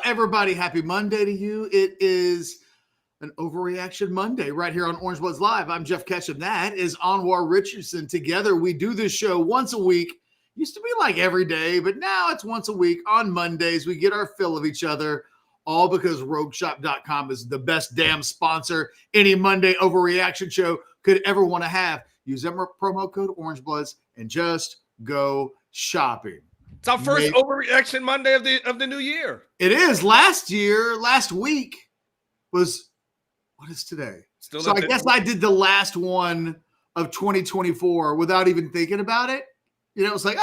everybody? Happy Monday to you. It is an Overreaction Monday right here on Orange Bloods Live. I'm Jeff Ketchum. That is Anwar Richardson. Together, we do this show once a week. Used to be like every day, but now it's once a week on Mondays. We get our fill of each other, all because RogueShop.com is the best damn sponsor any Monday Overreaction show could ever want to have. Use that promo code Orange Bloods and just go shopping. It's our first Overreaction Monday of the new year. It is. Last week was, what is today? So I guess I did the last one of 2024 without even thinking about it. You know, it's like,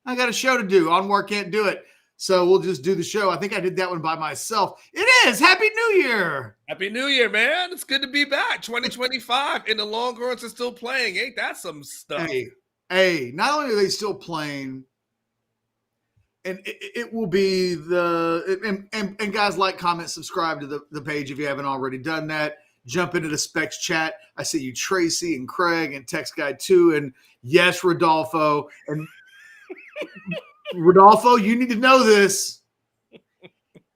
I got a show to do. Anwar can't do it. So we'll just do the show. I think I did that one by myself. It is. Happy New Year. Happy New Year, man. It's good to be back. 2025 and the Longhorns are still playing. Ain't that some stuff? Hey, not only are they still playing, and it will be and guys, like, comment, subscribe to the page if you haven't already done that. Jump into the Specs chat. I see you, Tracy and Craig and Text Guy 2, and yes, Rodolfo. And Rodolfo, you need to know this.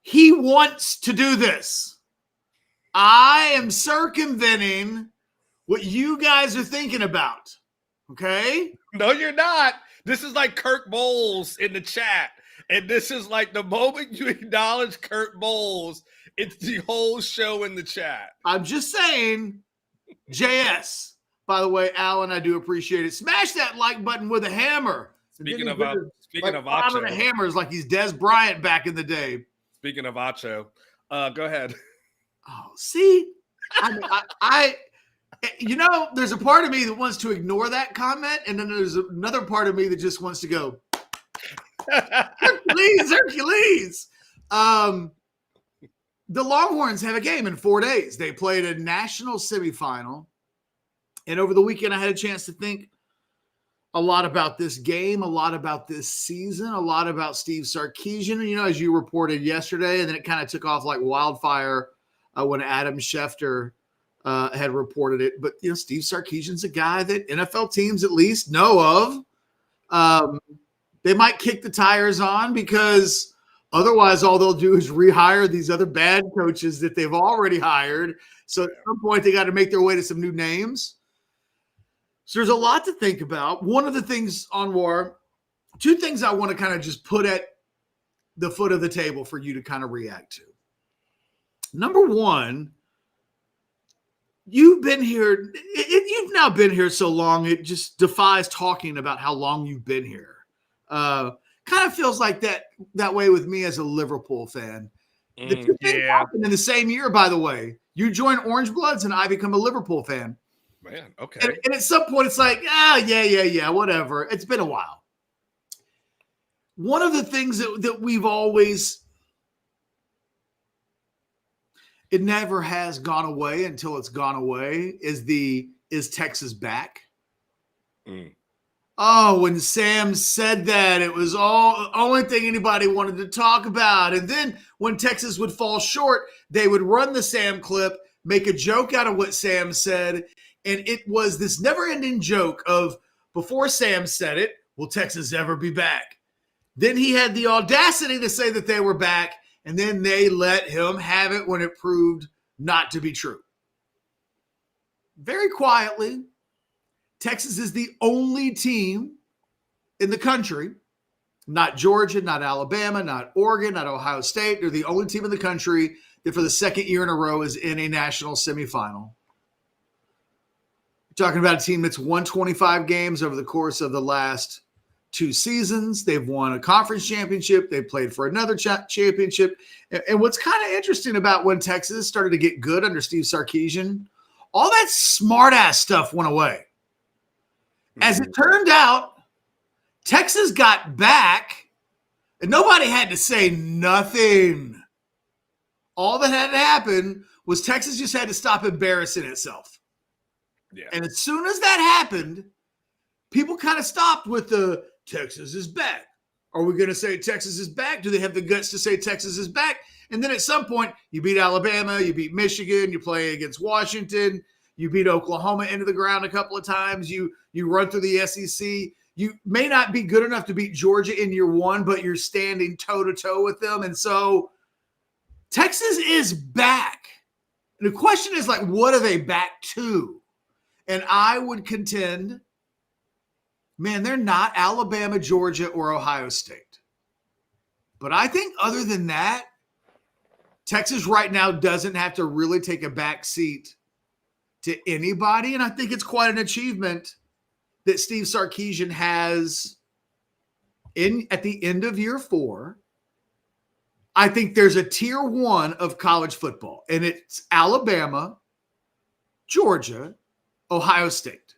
He wants to do this. I am circumventing what you guys are thinking about. Okay? No, you're not. This is like Kirk Bowles in the chat. And this is like the moment you acknowledge Kirk Bowles, it's the whole show in the chat. I'm just saying, JS. By the way, Alan, I do appreciate it. Smash that like button with a hammer. Speaking of Acho. The hammers like he's Des Bryant back in the day. Speaking of Acho, go ahead. Oh, see? I you know, there's a part of me that wants to ignore that comment, and then there's another part of me that just wants to go, Hercules. The Longhorns have a game in 4 days. They played a national semifinal, and over the weekend I had a chance to think a lot about this game, a lot about this season, a lot about Steve Sarkisian. You know, as you reported yesterday, and then it kind of took off like wildfire when Adam Schefter had reported it. But, you know, Steve Sarkisian's a guy that NFL teams at least know of. They might kick the tires on because otherwise all they'll do is rehire these other bad coaches that they've already hired. So at some point they got to make their way to some new names. So there's a lot to think about. One of the things, Anwar, two things I want to kind of just put at the foot of the table for you to kind of react to. Number one, you've been here. You've now been here so long, it just defies talking about how long you've been here. Kind of feels like that way with me as a Liverpool fan. The two things happened in the same year, by the way. You join Orange Bloods and I become a Liverpool fan. Man, okay. And at some point it's like, yeah, whatever. It's been a while. One of the things that we've always, it never has gone away until it's gone away, is Texas back? Oh, when Sam said that, it was only thing anybody wanted to talk about. And then when Texas would fall short, they would run the Sam clip, make a joke out of what Sam said. And it was this never-ending joke of, before Sam said it, will Texas ever be back? Then he had the audacity to say that they were back, and then they let him have it when it proved not to be true. Very quietly, Texas is the only team in the country, not Georgia, not Alabama, not Oregon, not Ohio State. They're the only team in the country that for the second year in a row is in a national semifinal. We're talking about a team that's won 25 games over the course of the last 2 seasons. They've won a conference championship. They played for another championship. And what's kind of interesting about when Texas started to get good under Steve Sarkisian, all that smart-ass stuff went away. As it turned out, Texas got back, and nobody had to say nothing. All that had to happen was Texas just had to stop embarrassing itself. Yeah. And as soon as that happened, people kind of stopped with the Texas is back. Are we going to say Texas is back? Do they have the guts to say Texas is back? And then at some point, you beat Alabama, you beat Michigan, you play against Washington, you beat Oklahoma into the ground a couple of times, you run through the SEC. You may not be good enough to beat Georgia in year one, but you're standing toe-to-toe with them. And so Texas is back. And the question is, like, what are they back to? And I would contend, man, they're not Alabama, Georgia, or Ohio State. But I think other than that, Texas right now doesn't have to really take a back seat to anybody. And I think it's quite an achievement that Steve Sarkisian has at the end of year 4. I think there's a tier 1 of college football, and it's Alabama, Georgia, Ohio State.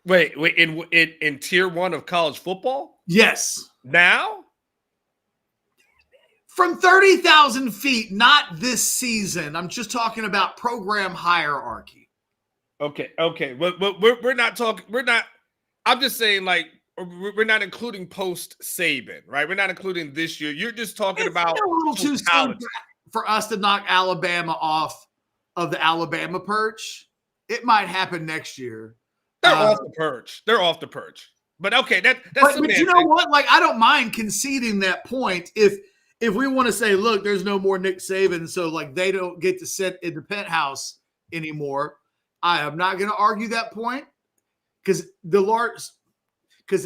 Wait, in tier 1 of college football? Yes. Now? From 30,000 feet, not this season. I'm just talking about program hierarchy. Okay. But we're not talking. I'm just saying, like, we're not including post Saban, right? We're not including this year. You're just talking about a little too soon for us to knock Alabama off of the Alabama perch. It might happen next year. They're off the perch. But okay, that's. But you know what? Like, I don't mind conceding that point if we want to say, look, there's no more Nick Saban, so like they don't get to sit in the penthouse anymore. I am not going to argue that point because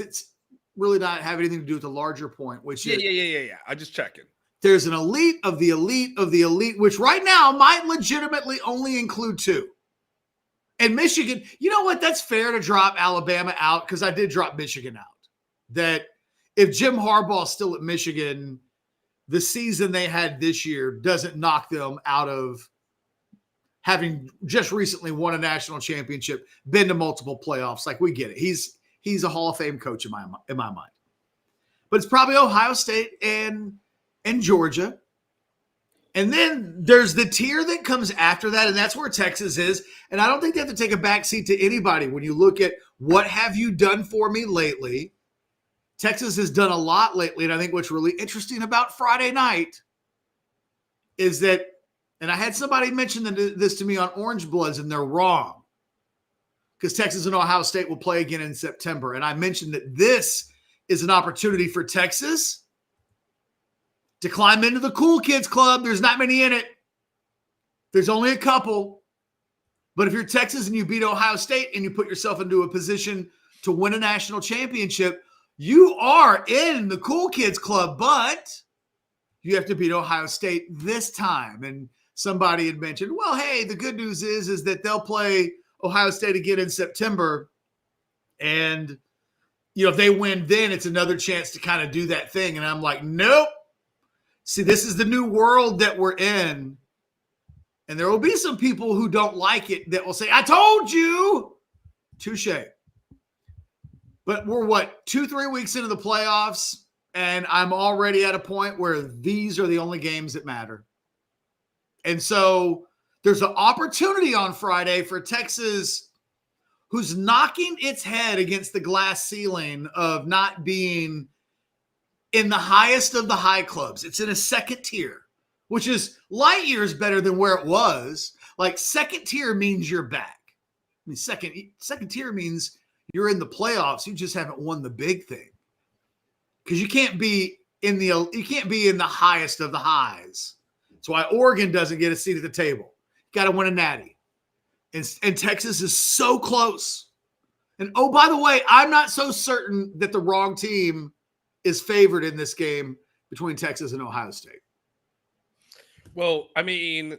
it's really not have anything to do with the larger point, which is yeah. I'm just checking. There's an elite of the elite of the elite, which right now might legitimately only include 2. And Michigan, you know what? That's fair to drop Alabama out because I did drop Michigan out. That if Jim Harbaugh's still at Michigan, the season they had this year doesn't knock them out of having just recently won a national championship, been to multiple playoffs. Like, we get it. He's a Hall of Fame coach in my mind. But it's probably Ohio State and Georgia. And then there's the tier that comes after that, and that's where Texas is. And I don't think they have to take a backseat to anybody. When you look at what have you done for me lately, Texas has done a lot lately. And I think what's really interesting about Friday night is that, and I had somebody mention this to me on Orange Bloods, and they're wrong. Because Texas and Ohio State will play again in September. And I mentioned that this is an opportunity for Texas to climb into the cool kids club. There's not many in it. There's only a couple. But if you're Texas and you beat Ohio State and you put yourself into a position to win a national championship, you are in the cool kids club, but you have to beat Ohio State this time. And somebody had mentioned, well, hey, the good news is that they'll play Ohio State again in September. And, if they win then, it's another chance to kind of do that thing. And I'm like, nope. See, this is the new world that we're in. And there will be some people who don't like it that will say, I told you. Touche. But we're 2-3 weeks into the playoffs, and I'm already at a point where these are the only games that matter. And so there's an opportunity on Friday for Texas, who's knocking its head against the glass ceiling of not being in the highest of the high clubs. It's in a second tier, which is light years better than where it was. Like, second tier means you're back. I mean, second tier means you're in the playoffs. You just haven't won the big thing. Because you can't be in the highest of the highs. That's why Oregon doesn't get a seat at the table. You got to win a natty. And Texas is so close. And oh, by the way, I'm not so certain that the wrong team is favored in this game between Texas and Ohio State. Well, I mean,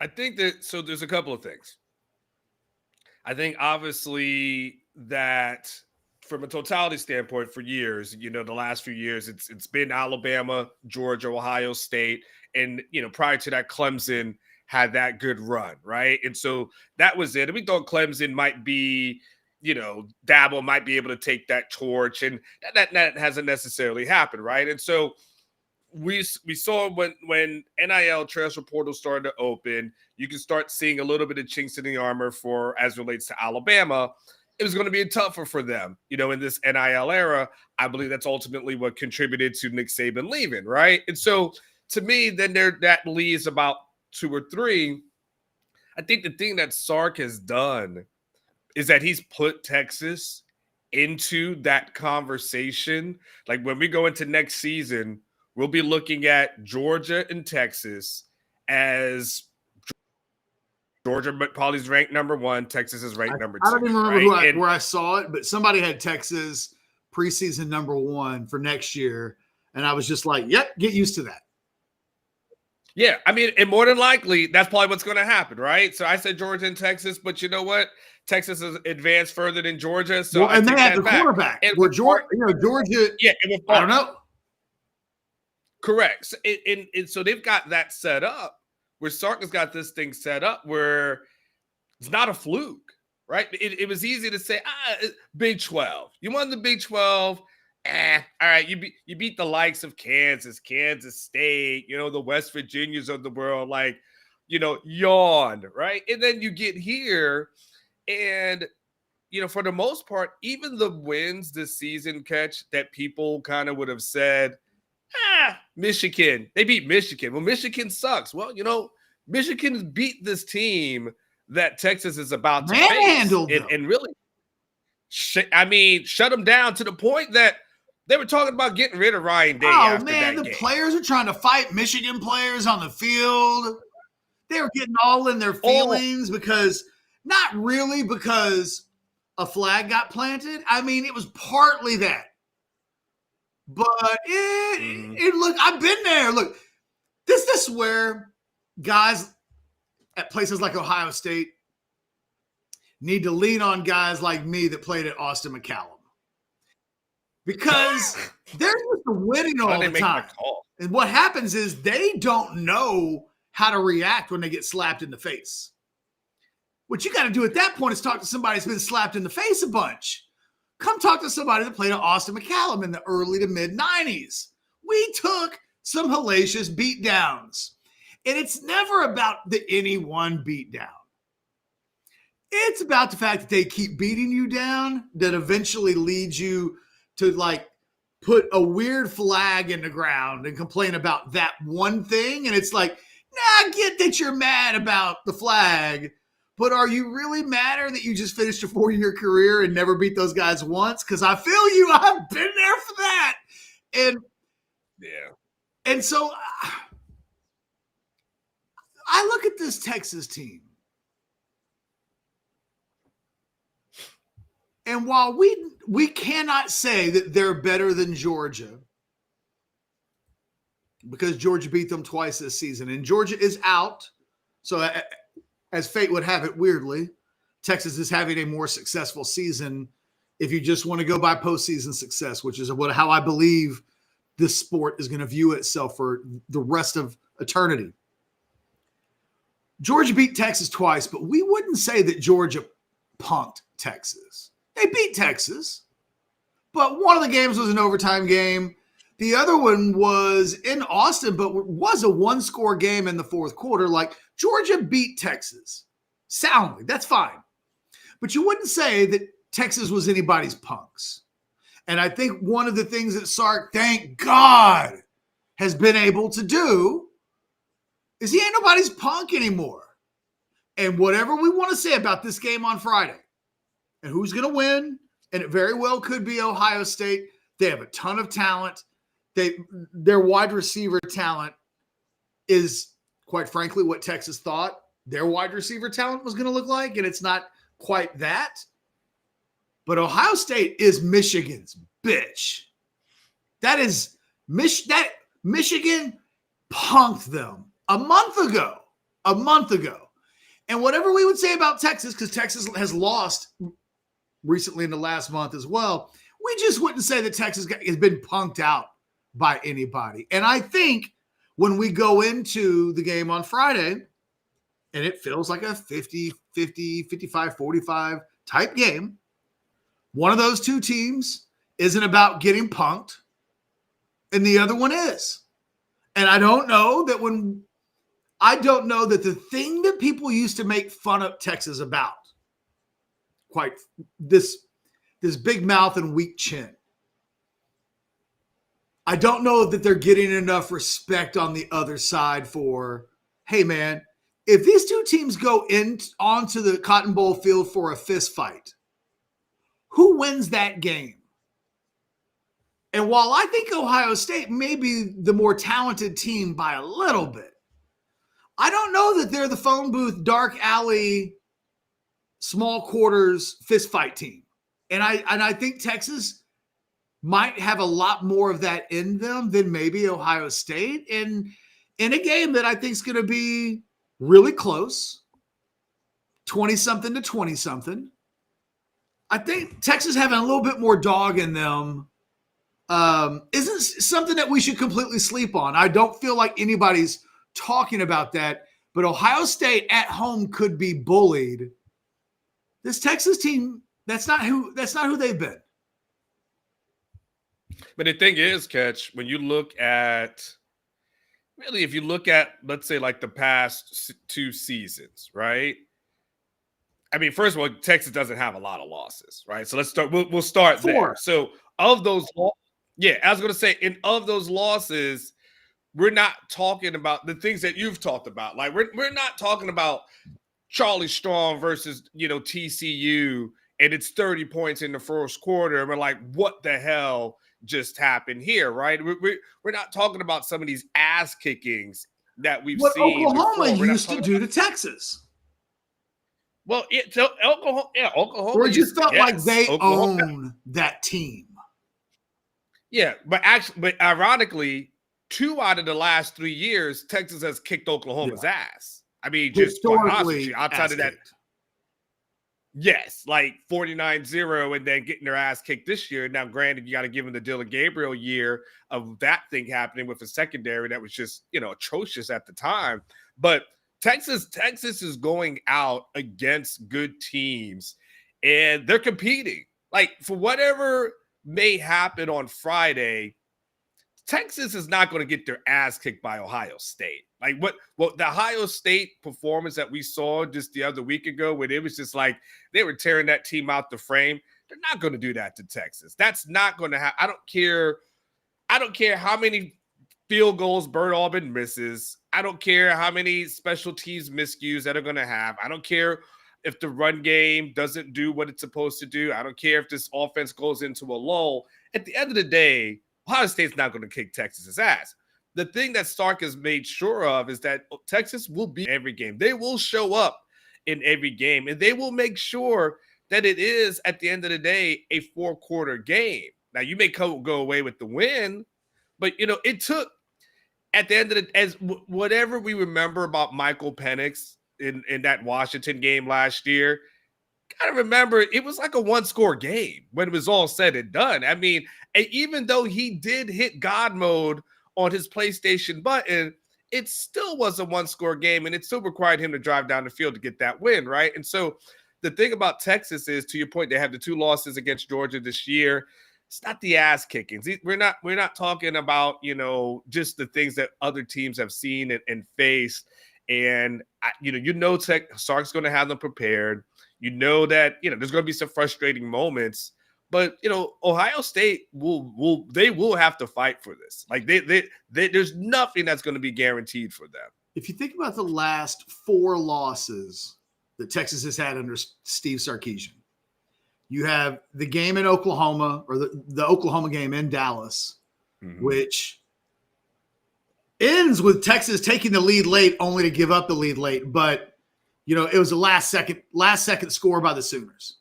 I think so there's a couple of things. I think obviously that from a totality standpoint for years, the last few years, it's been Alabama, Georgia, Ohio State. And, prior to that, Clemson had that good run, right? And so that was it. And we thought Clemson might be, Dabo might be able to take that torch, and that hasn't necessarily happened, right? And so we saw when NIL transfer portal started to open, you can start seeing a little bit of chinks in the armor as relates to Alabama. It was going to be tougher for them, in this NIL era. I believe that's ultimately what contributed to Nick Saban leaving, right? And so to me, then that leaves about 2 or 3. I think the thing that Sark has done is that he's put Texas into that conversation. Like, when we go into next season, we'll be looking at Georgia and Texas as Georgia probably is ranked number 1. Texas is ranked number 2. I don't even remember where I saw it, but somebody had Texas preseason number 1 for next year. And I was just like, yep, get used to that. Yeah, I mean, and more than likely, that's probably what's going to happen, right? So I said Georgia and Texas, but you know what? Texas has advanced further than Georgia. So and they had the quarterback. And Georgia, yeah, I don't know. Correct. So, and so they've got that set up where Sark's got this thing set up where it's not a fluke, right? It was easy to say, Big 12. You won the Big 12. All right, you beat the likes of Kansas State, the West Virginias of the world, like, yawn, right? And then you get here and, for the most part, even the wins this season, Catch, that people kind of would have said, Michigan, they beat Michigan. Well, Michigan sucks. Well, Michigan beat this team that Texas is about to face and really, shut them down to the point that they were talking about getting rid of Ryan Day. Oh, man, the players are trying to fight Michigan players on the field. They were getting all in their feelings because a flag got planted. I mean, it was partly that. But look, I've been there. Look, this is where guys at places like Ohio State need to lean on guys like me that played at Austin McCallum. Because they're just winning all the time. And what happens is they don't know how to react when they get slapped in the face. What you got to do at that point is talk to somebody who's been slapped in the face a bunch. Come talk to somebody that played at Austin McCallum in the early to mid 90s. We took some hellacious beatdowns. And it's never about any one beatdown. It's about the fact that they keep beating you down that eventually leads you to put a weird flag in the ground and complain about that one thing. And it's like, I get that you're mad about the flag, but are you really madder that you just finished a 4-year career and never beat those guys once? Because I feel you. I've been there for that. And yeah. And so I look at this Texas team. And while we cannot say that they're better than Georgia because Georgia beat them twice this season, and Georgia is out. So as fate would have it, weirdly, Texas is having a more successful season if you just want to go by postseason success, which is how I believe this sport is going to view itself for the rest of eternity. Georgia beat Texas twice, but we wouldn't say that Georgia punked Texas. They beat Texas, but one of the games was an overtime game. The other one was in Austin, but was a one-score game in the fourth quarter. Like, Georgia beat Texas soundly. That's fine. But you wouldn't say that Texas was anybody's punks. And I think one of the things that Sark, thank God, has been able to do is he ain't nobody's punk anymore. And whatever we want to say about this game on Friday, and who's going to win, and it very well could be Ohio State. They have a ton of talent. Their wide receiver talent is, quite frankly, what Texas thought their wide receiver talent was going to look like, and it's not quite that. But Ohio State is Michigan's bitch. That Michigan punked them a month ago. And whatever we would say about Texas, because Texas has lost recently in the last month as well, we just wouldn't say that Texas has been punked out by anybody. And I think when we go into the game on Friday, and it feels like a 50-50, 55-45 type game, one of those two teams isn't about getting punked, and the other one is. And I don't know that the thing that people used to make fun of Texas about, quite this big mouth and weak chin, I don't know that they're getting enough respect on the other side for, hey man, if these two teams go onto the Cotton Bowl field for a fist fight, who wins that game? And while I think Ohio State may be the more talented team by a little bit, I don't know that they're the phone booth, dark alley, small quarters fist fight team. And I think Texas might have a lot more of that in them than maybe Ohio State. And in a game that I think is going to be really close, 20-something to 20-something, I think Texas having a little bit more dog in them isn't something that we should completely sleep on. I don't feel like anybody's talking about that, but Ohio State at home could be bullied. This Texas team, that's not who they've been. But the thing is, Catch, when you look at really, if you look at, let's say, like the past 2 seasons, right? I mean, first of all, Texas doesn't have a lot of losses, right? So let's start. We'll start 4. there. So of those, yeah, I was going to say, of those losses, we're not talking about the things that you've talked about. Like we're not talking about Charlie Strong versus TCU, and it's 30 points in the first quarter, and we're like, what the hell just happened here, right? We're not talking about some of these ass kickings that we've seen. Oklahoma used to do to Texas. Well, Oklahoma. Or it just felt like they own that team. Yeah, but ironically, 2 out of the last 3 years, Texas has kicked Oklahoma's ass. I mean, just historically, outside of that. Yes, like 49-0 and then getting their ass kicked this year. Now, granted, you got to give them the Dillon Gabriel year of that thing happening with a secondary that was just, atrocious at the time. But Texas is going out against good teams, and they're competing. Like, for whatever may happen on Friday, Texas is not going to get their ass kicked by Ohio State. Like what the Ohio State performance that we saw just the other week ago, when it was just like they were tearing that team out the frame, they're not going to do that to Texas. That's not going to happen. I don't care how many field goals Bert Auburn misses. I don't care how many special teams miscues that are going to have. I don't care if the run game doesn't do what it's supposed to do. I don't care if this offense goes into a lull. At the end of the day, Ohio State's not going to kick Texas's ass. The thing that Sark has made sure of is that Texas will be every game. They will show up in every game, and they will make sure that it is, at the end of the day, a 4-quarter game. Now, you may go away with the win, but, it took, at the end of the, whatever we remember about Michael Penix in that Washington game last year, gotta remember, it was like a 1-score game when it was all said and done. I mean, even though he did hit God mode on his PlayStation button, it still was a 1-score game, and it still required him to drive down the field to get that win, right? And so the thing about Texas is, to your point, they have the 2 losses against Georgia this year. It's not the ass kickings. We're not talking about, just the things that other teams have seen and faced. And Sark's going to have them prepared. That, there's going to be some frustrating moments, but Ohio State will have to fight for this. Like there's nothing that's going to be guaranteed for them. If you think about the last 4 losses that Texas has had under Steve Sarkisian, you have the game in Oklahoma, or the Oklahoma game in Dallas, which ends with Texas taking the lead late, only to give up the lead late. But it was a last second score by the Sooners.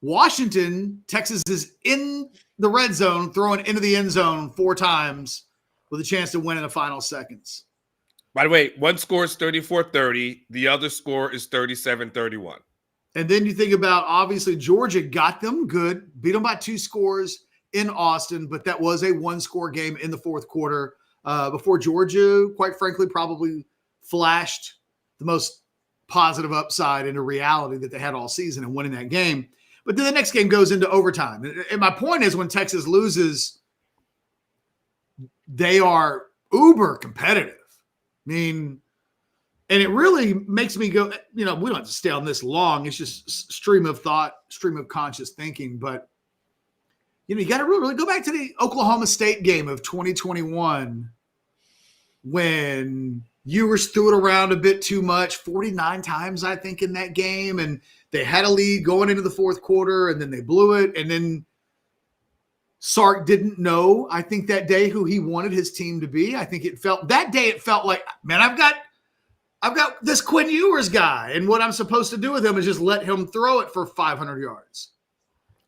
Washington, Texas is in the red zone, throwing into the end zone 4 times with a chance to win in the final seconds. By the way, one score is 34-30. The other score is 37-31. And then you think about, obviously, Georgia got them good, beat them by 2 scores in Austin, but that was a 1-score game in the 4th quarter before Georgia, quite frankly, probably flashed the most positive upside into reality that they had all season and winning that game. But then the next game goes into overtime. And my point is, when Texas loses, they are uber competitive. I mean, and it really makes me go, we don't have to stay on this long. It's just stream of thought, stream of conscious thinking. But, you got to really go back to the Oklahoma State game of 2021 when Ewers threw it around a bit too much, 49 times, I think, in that game. And they had a lead going into the 4th quarter, and then they blew it. And then Sark didn't know, I think, that day who he wanted his team to be. I think it felt like, man, I've got this Quinn Ewers guy, and what I'm supposed to do with him is just let him throw it for 500 yards.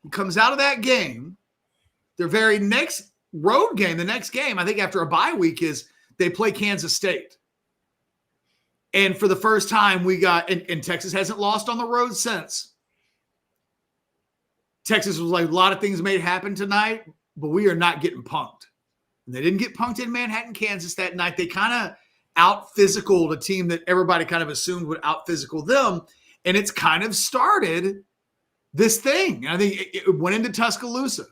He comes out of that game. Their very next road game, the next game, I think after a bye week, is they play Kansas State. And for the first time, we got, and Texas hasn't lost on the road since. Texas was like, a lot of things may happen tonight, but we are not getting punked. And they didn't get punked in Manhattan, Kansas that night. They kind of out-physicaled a team that everybody kind of assumed would out-physical them. And it's kind of started this thing. I think it went into Tuscaloosa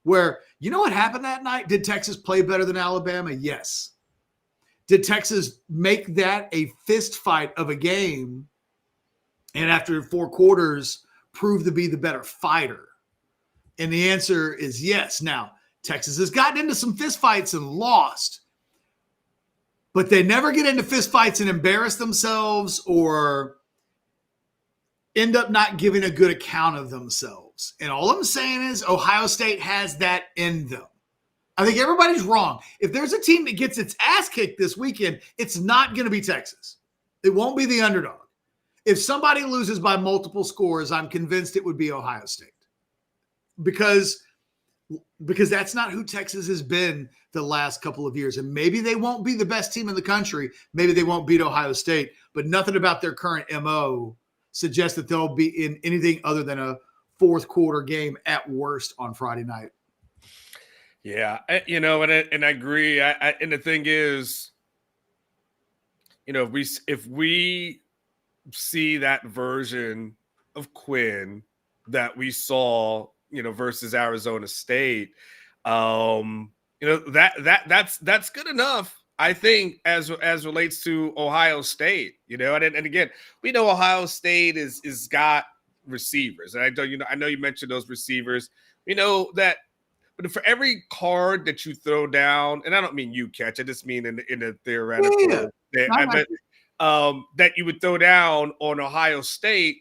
where, you know what happened that night? Did Texas play better than Alabama? Yes. Did Texas make that a fist fight of a game and after 4 quarters prove to be the better fighter? And the answer is yes. Now, Texas has gotten into some fist fights and lost, but they never get into fist fights and embarrass themselves or end up not giving a good account of themselves. And all I'm saying is Ohio State has that in them. I think everybody's wrong. If there's a team that gets its ass kicked this weekend, it's not going to be Texas. It won't be the underdog. If somebody loses by multiple scores, I'm convinced it would be Ohio State. Because that's not who Texas has been the last couple of years. And maybe they won't be the best team in the country. Maybe they won't beat Ohio State. But nothing about their current MO suggests that they'll be in anything other than a fourth quarter game at worst on Friday night. Yeah, and I agree. And the thing is, if we see that version of Quinn that we saw, versus Arizona State, that's good enough, I think, as relates to Ohio State. And again, we know Ohio State is got receivers, and I know you mentioned those receivers. We know that. But for every card that you throw down, and I don't mean you catch, I just mean in a theoretical that you would throw down on Ohio State,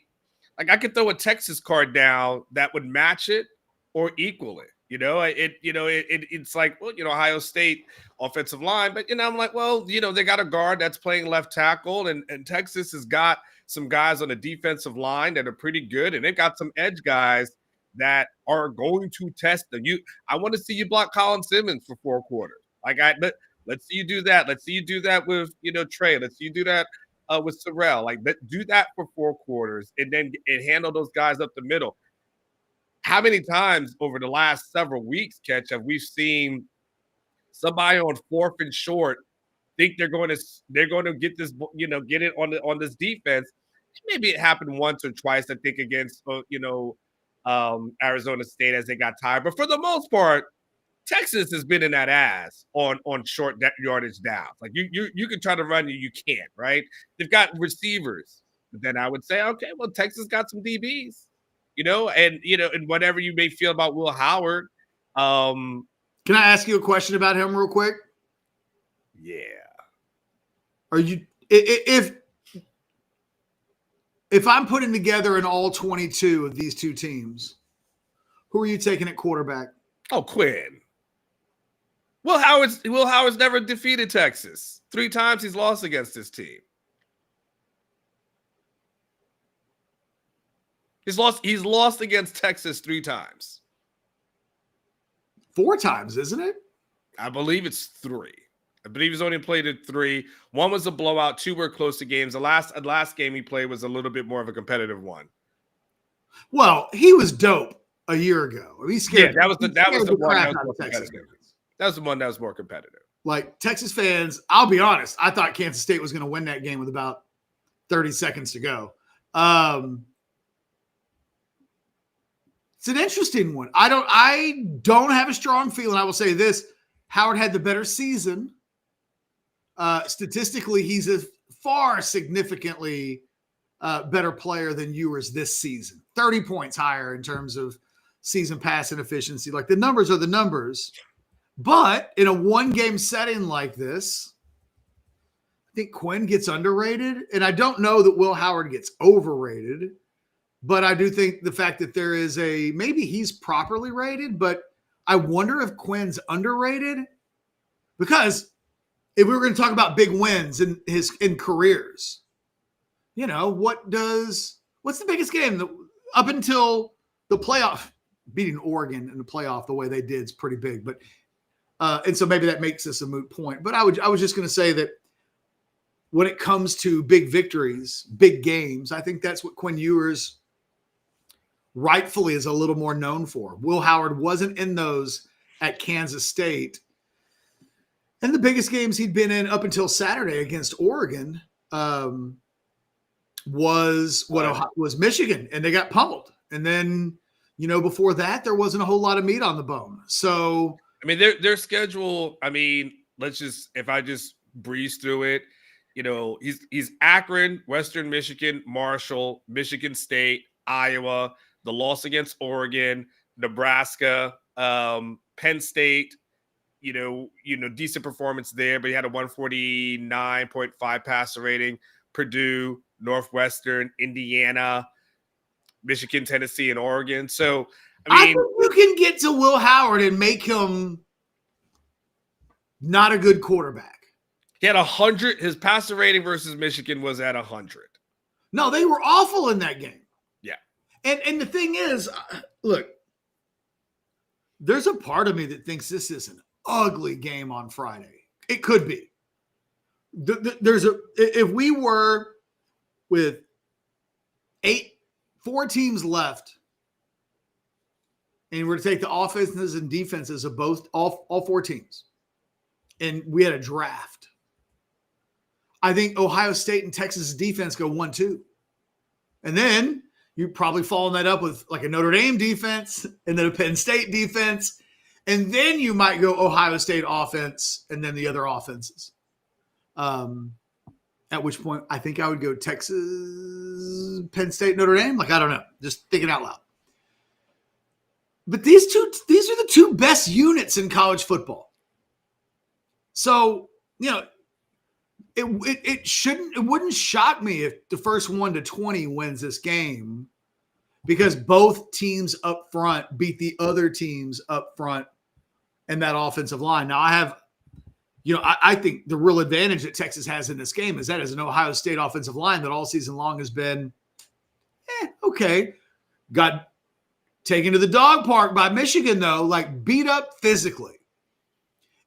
like I could throw a Texas card down that would match it or equal it. It's like, well, Ohio State offensive line, but I'm like, well, they got a guard that's playing left tackle, and Texas has got some guys on the defensive line that are pretty good, and they've got some edge guys that are going to test them. I want to see you block Colin Simmons for 4 quarters. Let's see you do that. Let's see you do that with Trey. Let's see you do that with Sorrell. Do that for 4 quarters and then handle those guys up the middle. How many times over the last several weeks, Catch, have we seen somebody on 4th and short think they're going to get this, get it on this defense? Maybe it happened once or twice, I think, against Arizona State as they got tired. But for the most part, Texas has been in that ass on short yardage downs. Like you can try to run, you can't, right? They've got receivers. But then I would say, okay, well, Texas got some DBs, and whatever you may feel about Will Howard. Can I ask you a question about him real quick? Yeah. Are you if I'm putting together an all 22 of these two teams, who are you taking at quarterback? Oh, Quinn. Will Howard's never defeated Texas. 3 times he's lost against this team. He's lost against Texas 3 times. 4 times, isn't it? I believe it's 3. I believe he's only played it 3. 1 was a blowout. 2 were close to games. The last game he played was a little bit more of a competitive one. Well, he was dope a year ago. He scared. Yeah, that was the one that was more Texas. competitive. That was the one that was more competitive. Like Texas fans, I'll be honest, I thought Kansas State was going to win that game with about 30 seconds to go. It's an interesting one. I don't have a strong feeling. I will say this: Howard had the better season. Statistically, he's a far significantly better player than Ewers this season. 30 points higher in terms of season passing efficiency. Like, the numbers are the numbers. But in a 1-game setting like this, I think Quinn gets underrated. And I don't know that Will Howard gets overrated. But I do think the fact that there is maybe he's properly rated, but I wonder if Quinn's underrated, because if we were going to talk about big wins in careers, what's the biggest game up until the playoff? Beating Oregon in the playoff the way they did is pretty big, but and so maybe that makes this a moot point. But I was just going to say that when it comes to big victories, big games, I think that's what Quinn Ewers rightfully is a little more known for. Will Howard wasn't in those at Kansas State. And the biggest games he'd been in up until Saturday against Oregon was Michigan, and they got pummeled. And then, before that, there wasn't a whole lot of meat on the bone. So, I mean, their schedule, if I just breeze through it, he's Akron, Western Michigan, Marshall, Michigan State, Iowa, the loss against Oregon, Nebraska, Penn State, decent performance there, but he had a 149.5 passer rating. Purdue, Northwestern, Indiana, Michigan, Tennessee, and Oregon. So, I think you can get to Will Howard and make him not a good quarterback. He had 100. His passer rating versus Michigan was at 100. No, they were awful in that game. Yeah. And the thing is, look, there's a part of me that thinks this is an ugly game on Friday. It could be. If we were with 4 teams left, and we're to take the offenses and defenses of all 4 teams, and we had a draft, I think Ohio State and Texas defense go 1-2. And then you probably follow that up with like a Notre Dame defense and then a Penn State defense. And then you might go Ohio State offense and then the other offenses. At which point I think I would go Texas, Penn State, Notre Dame. I don't know. Just thinking out loud. But these are the 2 best units in college football. So, it wouldn't shock me if the first 1-20 wins this game, because both teams up front beat the other teams up front and that offensive line. Now I think the real advantage that Texas has in this game is that as an Ohio State offensive line that all season long has been okay. Got taken to the dog park by Michigan though, beat up physically.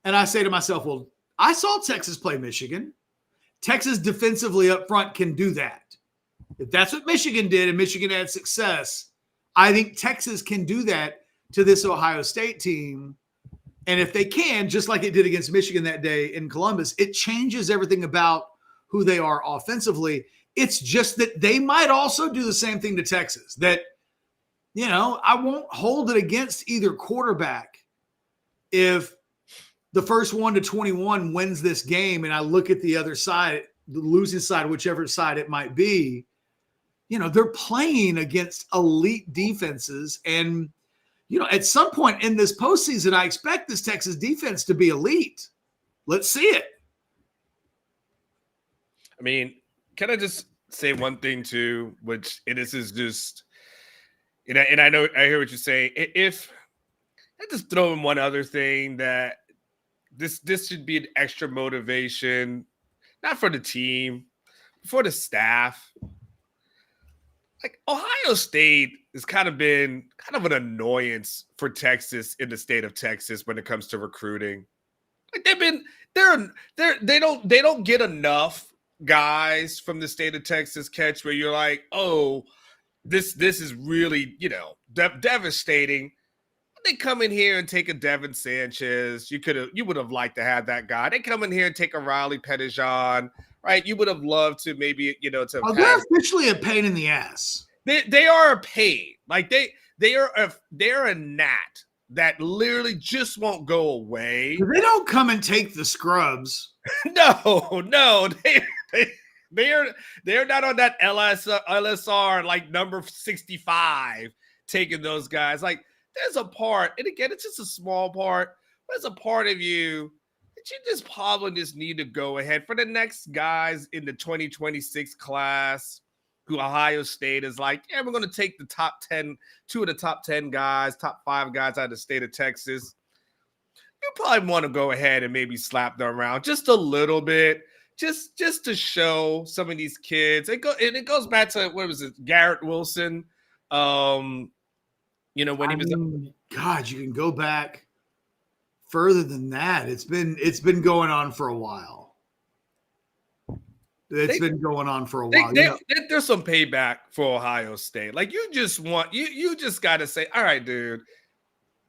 And I say to myself, well, I saw Texas play Michigan. Texas defensively up front can do that. If that's what Michigan did and Michigan had success, I think Texas can do that to this Ohio State team. And if they can, just like it did against Michigan that day in Columbus, it changes everything about who they are offensively. It's just that they might also do the same thing to Texas. That, I won't hold it against either quarterback if the first 1-21 wins this game, and I look at the other side, the losing side, whichever side it might be, they're playing against elite defenses. And, at some point in this postseason, I expect this Texas defense to be elite. Let's see it. Can I just say one thing too, this is just, and I know, I hear what you're saying. If I just throw in one other thing, that this should be an extra motivation, not for the team, but for the staff. Ohio State has kind of been an annoyance for Texas in the state of Texas when it comes to recruiting. They don't get enough guys from the state of Texas catch where you're like, oh, this is really, devastating. They come in here and take a Devin Sanchez. You would have liked to have that guy. They come in here and take a Riley Pettijohn, right? You would have loved to maybe, they're officially a pain in the ass. They are a pain. They're a gnat that literally just won't go away. They don't come and take the scrubs. No, they're not on that LSR number 65 taking those guys. There's a part, and again, it's just a small part. There's a part of you that you just probably just need to go ahead for the next guys in the 2026 class. who Ohio State is like, yeah, we're going to take the top 10, 2 of the top 10 guys, top 5 guys out of the state of Texas, you probably want to go ahead and maybe slap them around just a little bit, just to show some of these kids. It goes back to, what was it, Garrett Wilson, when he was. God, you can go back further than that. It's been going on for a while. There's some payback for Ohio State. Like, you just got to say, all right, dude,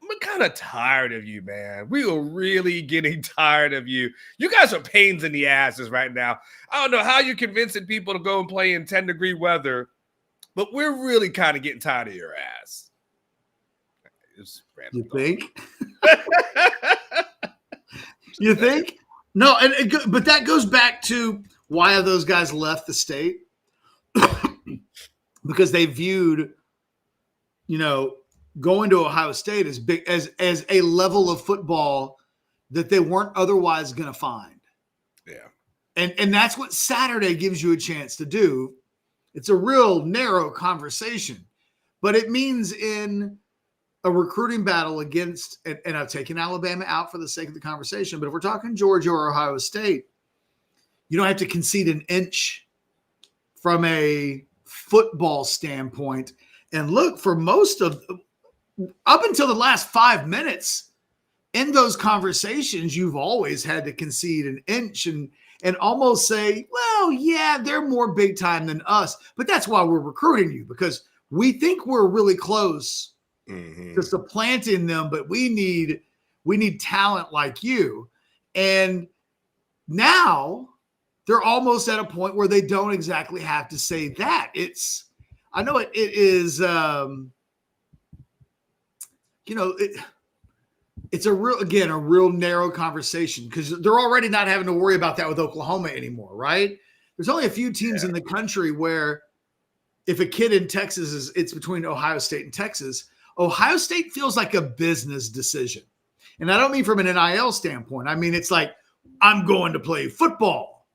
we're kind of tired of you, man. We are really getting tired of you. You guys are pains in the asses right now. I don't know how you're convincing people to go and play in 10-degree weather, but we're really kind of getting tired of your ass. You think? You think? No, but that goes back to why those guys left the state. Because they viewed, going to Ohio State as big as a level of football that they weren't otherwise going to find. Yeah. And that's what Saturday gives you a chance to do. It's a real narrow conversation, but it means in a recruiting battle against, and I've taken Alabama out for the sake of the conversation, but if we're talking Georgia or Ohio State, you don't have to concede an inch from a football standpoint. And look, for most of up until the last 5 minutes in those conversations, you've always had to concede an inch and almost say, well, yeah, they're more big time than us, but that's why we're recruiting you, because we think we're really close to supplanting them, but we need talent like you. And now they're almost at a point where they don't exactly have to say that. I know it is, it's a real narrow conversation, because they're already not having to worry about that with Oklahoma anymore, right? There's only a few teams in the country where if a kid in Texas it's between Ohio State and Texas, Ohio State feels like a business decision. And I don't mean from an NIL standpoint. I mean, it's like, I'm going to play football.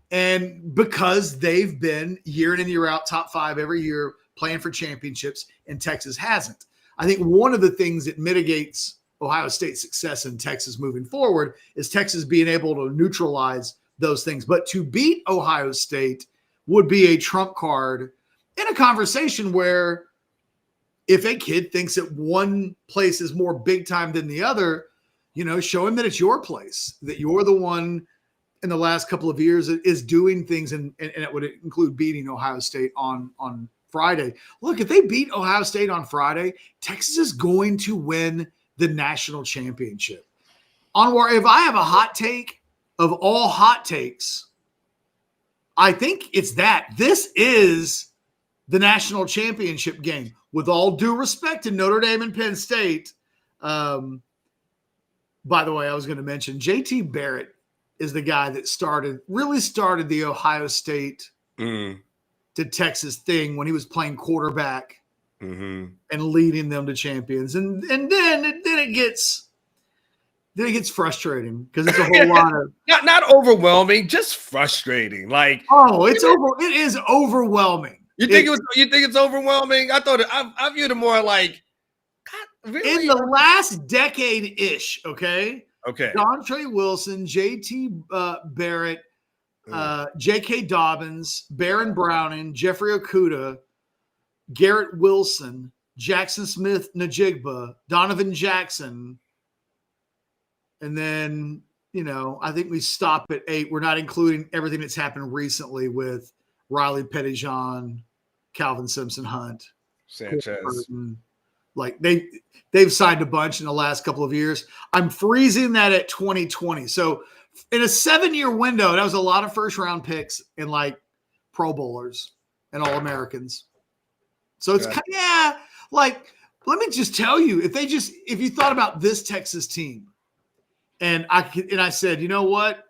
And because they've been year in and year out, top 5 every year, playing for championships, and Texas hasn't. I think one of the things that mitigates Ohio State's success in Texas moving forward is Texas being able to neutralize those things. But to beat Ohio State would be a trump card in a conversation where if a kid thinks that one place is more big time than the other, show him that it's your place, that you're the one in the last couple of years is doing things, and it would include beating Ohio State on Friday. Look, if they beat Ohio State on Friday, Texas is going to win the national championship. Anwar, if I have a hot take of all hot takes, I think it's that. This is the national championship game. With all due respect to Notre Dame and Penn State, by the way, I was going to mention JT Barrett is the guy that really started the Ohio State to Texas thing when he was playing quarterback and leading them to champions. And then it gets frustrating, because it's a whole lot of not overwhelming, just frustrating. Like, it is overwhelming. You think it's overwhelming? I thought I viewed it more like, God, really? In the last decade-ish, okay? Okay. Dontre Wilson, JT Barrett, J.K. Dobbins, Baron Browning, Jeffrey Okudah, Garrett Wilson, Jackson Smith-Njigba, Donovan Jackson, and then, I think we stop at 8. We're not including everything that's happened recently with Riley Pettijohn, Calvin Simpson-Hunt, Sanchez. Like they've signed a bunch in the last couple of years. I'm freezing that at 2020. So in a 7-year window, that was a lot of first-round picks and like Pro Bowlers and All-Americans. So it's let me just tell you, if you thought about this Texas team, and I said, you know what?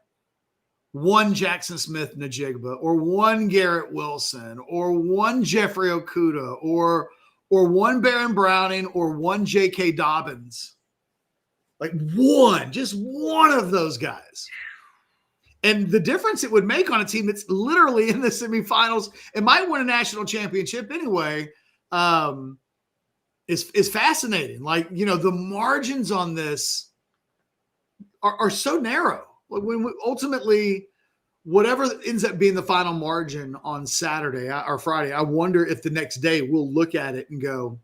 One Jackson Smith-Njigba, or one Garrett Wilson, or one Jeffrey Okudah, or one Baron Browning, or one J.K. Dobbins. Like just one of those guys. And the difference it would make on a team that's literally in the semifinals and might win a national championship anyway, is fascinating. Like, the margins on this are so narrow. When ultimately, whatever ends up being the final margin on Saturday or Friday, I wonder if the next day we'll look at it and go,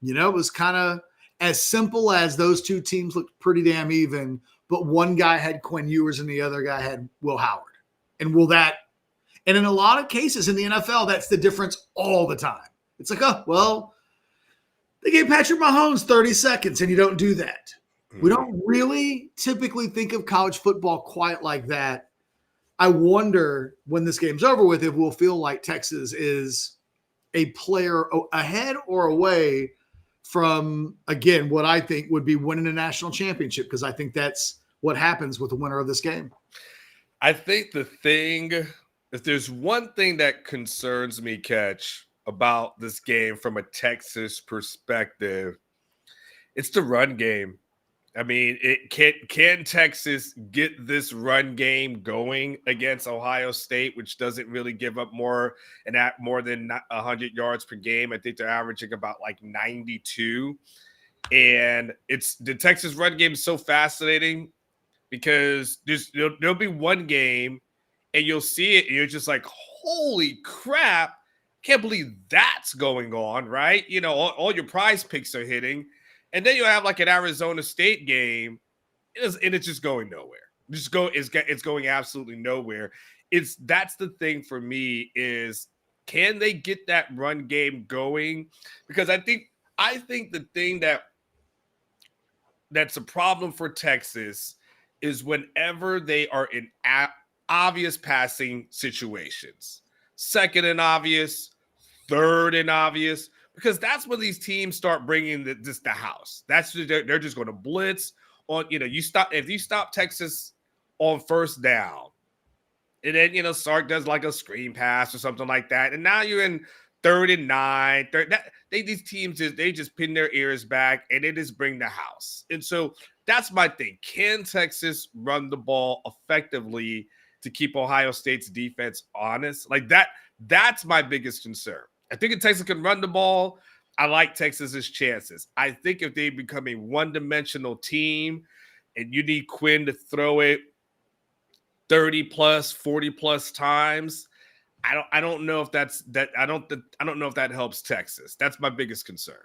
it was kind of as simple as those two teams looked pretty damn even, but one guy had Quinn Ewers and the other guy had Will Howard. And and in a lot of cases in the NFL, that's the difference all the time. It's like, they gave Patrick Mahomes 30 seconds and you don't do that. We don't really typically think of college football quite like that. I wonder when this game's over with if we'll feel like Texas is a player ahead or away from, again, what I think would be winning a national championship, because I think that's what happens with the winner of this game. I think if there's one thing that concerns me, Catch, about this game from a Texas perspective, it's the run game. I mean, can Texas get this run game going against Ohio State, which doesn't really give up more than 100 yards per game? I think they're averaging about like 92. And the Texas run game is so fascinating because there'll be one game and you'll see it and you're just like, holy crap, can't believe that's going on, right? All your prize picks are hitting. And then you have like an Arizona State game, and it's just going nowhere. It's going absolutely nowhere. That's the thing for me is, can they get that run game going? Because I think the thing that's a problem for Texas is whenever they are in obvious passing situations, second and obvious, third and obvious. Because that's when these teams start bringing the house. They're just going to blitz on. If you stop Texas on first down, and then Sark does like a screen pass or something like that, and now you're in 3rd and 9. These teams they just pin their ears back and they just bring the house. And so that's my thing. Can Texas run the ball effectively to keep Ohio State's defense honest? Like that. That's my biggest concern. I think if Texas can run the ball, I like Texas's chances. I think if they become a one-dimensional team and you need Quinn to throw it 30 plus, 40 plus times, I don't know if I don't know if that helps Texas. That's my biggest concern.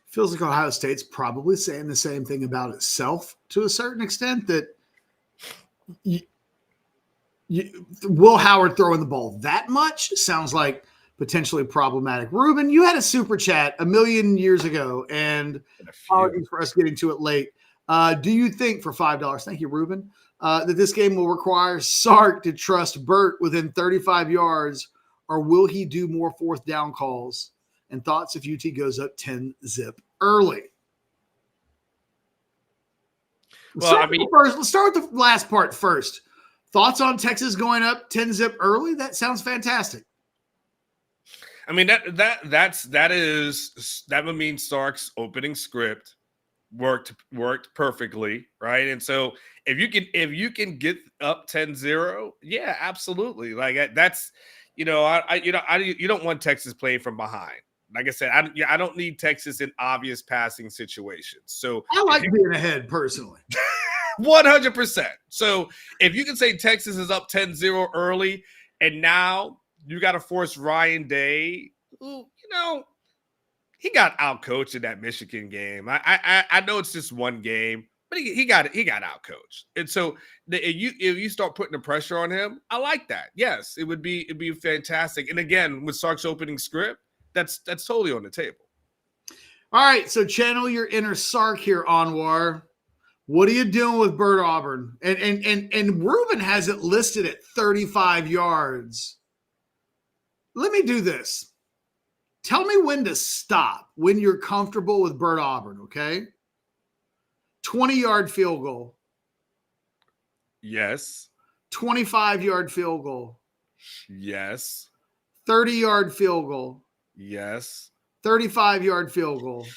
Feels like Ohio State's probably saying the same thing about itself to a certain extent, that Will Howard throwing the ball that much sounds like potentially problematic. Ruben, you had a super chat a million years ago, and apologies for us getting to it late. Do you think, for $5, thank you, Ruben, that this game will require Sark to trust Burt within 35 yards, or will he do more fourth down calls? And thoughts if UT goes up 10-zip early? Well, let's start with the last part first. Thoughts on Texas going up 10-zip early? That sounds fantastic. I mean, that would mean Sark's opening script worked perfectly, right? And so if you can get up 10-0, yeah, absolutely. Like that's, you don't want Texas playing from behind. Like I said, I don't need Texas in obvious passing situations. So I like being ahead personally. 100%. So if you can say Texas is up 10-0 early, and now you got to force Ryan Day, who, he got outcoached in that Michigan game. I know it's just one game, but he got outcoached. And so if you start putting the pressure on him, I like that. Yes, it'd be fantastic. And again, with Sark's opening script, that's totally on the table. All right, so channel your inner Sark here, Anwar. What are you doing with Burt Auburn? And Ruben has it listed at 35 yards. Let me do this. Tell me when to stop, when you're comfortable with Burt Auburn, okay? 20-yard field goal. Yes. 25-yard field goal. Yes. 30-yard field goal. Yes. 35-yard field goal.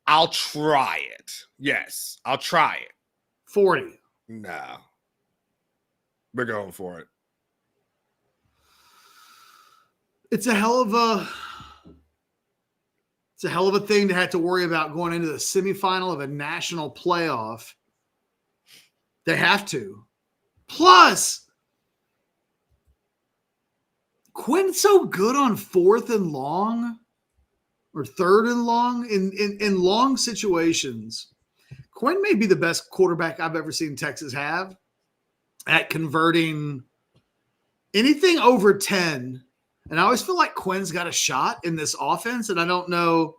I'll try it. Yes, I'll try it. 40. No. We're going for it. It's a hell of a thing to have to worry about going into the semifinal of a national playoff. They have to. Plus, Quinn's so good on 4th and long or 3rd and long in long situations. Quinn may be the best quarterback I've ever seen Texas have at converting anything over 10. And I always feel like Quinn's got a shot in this offense. And I don't know.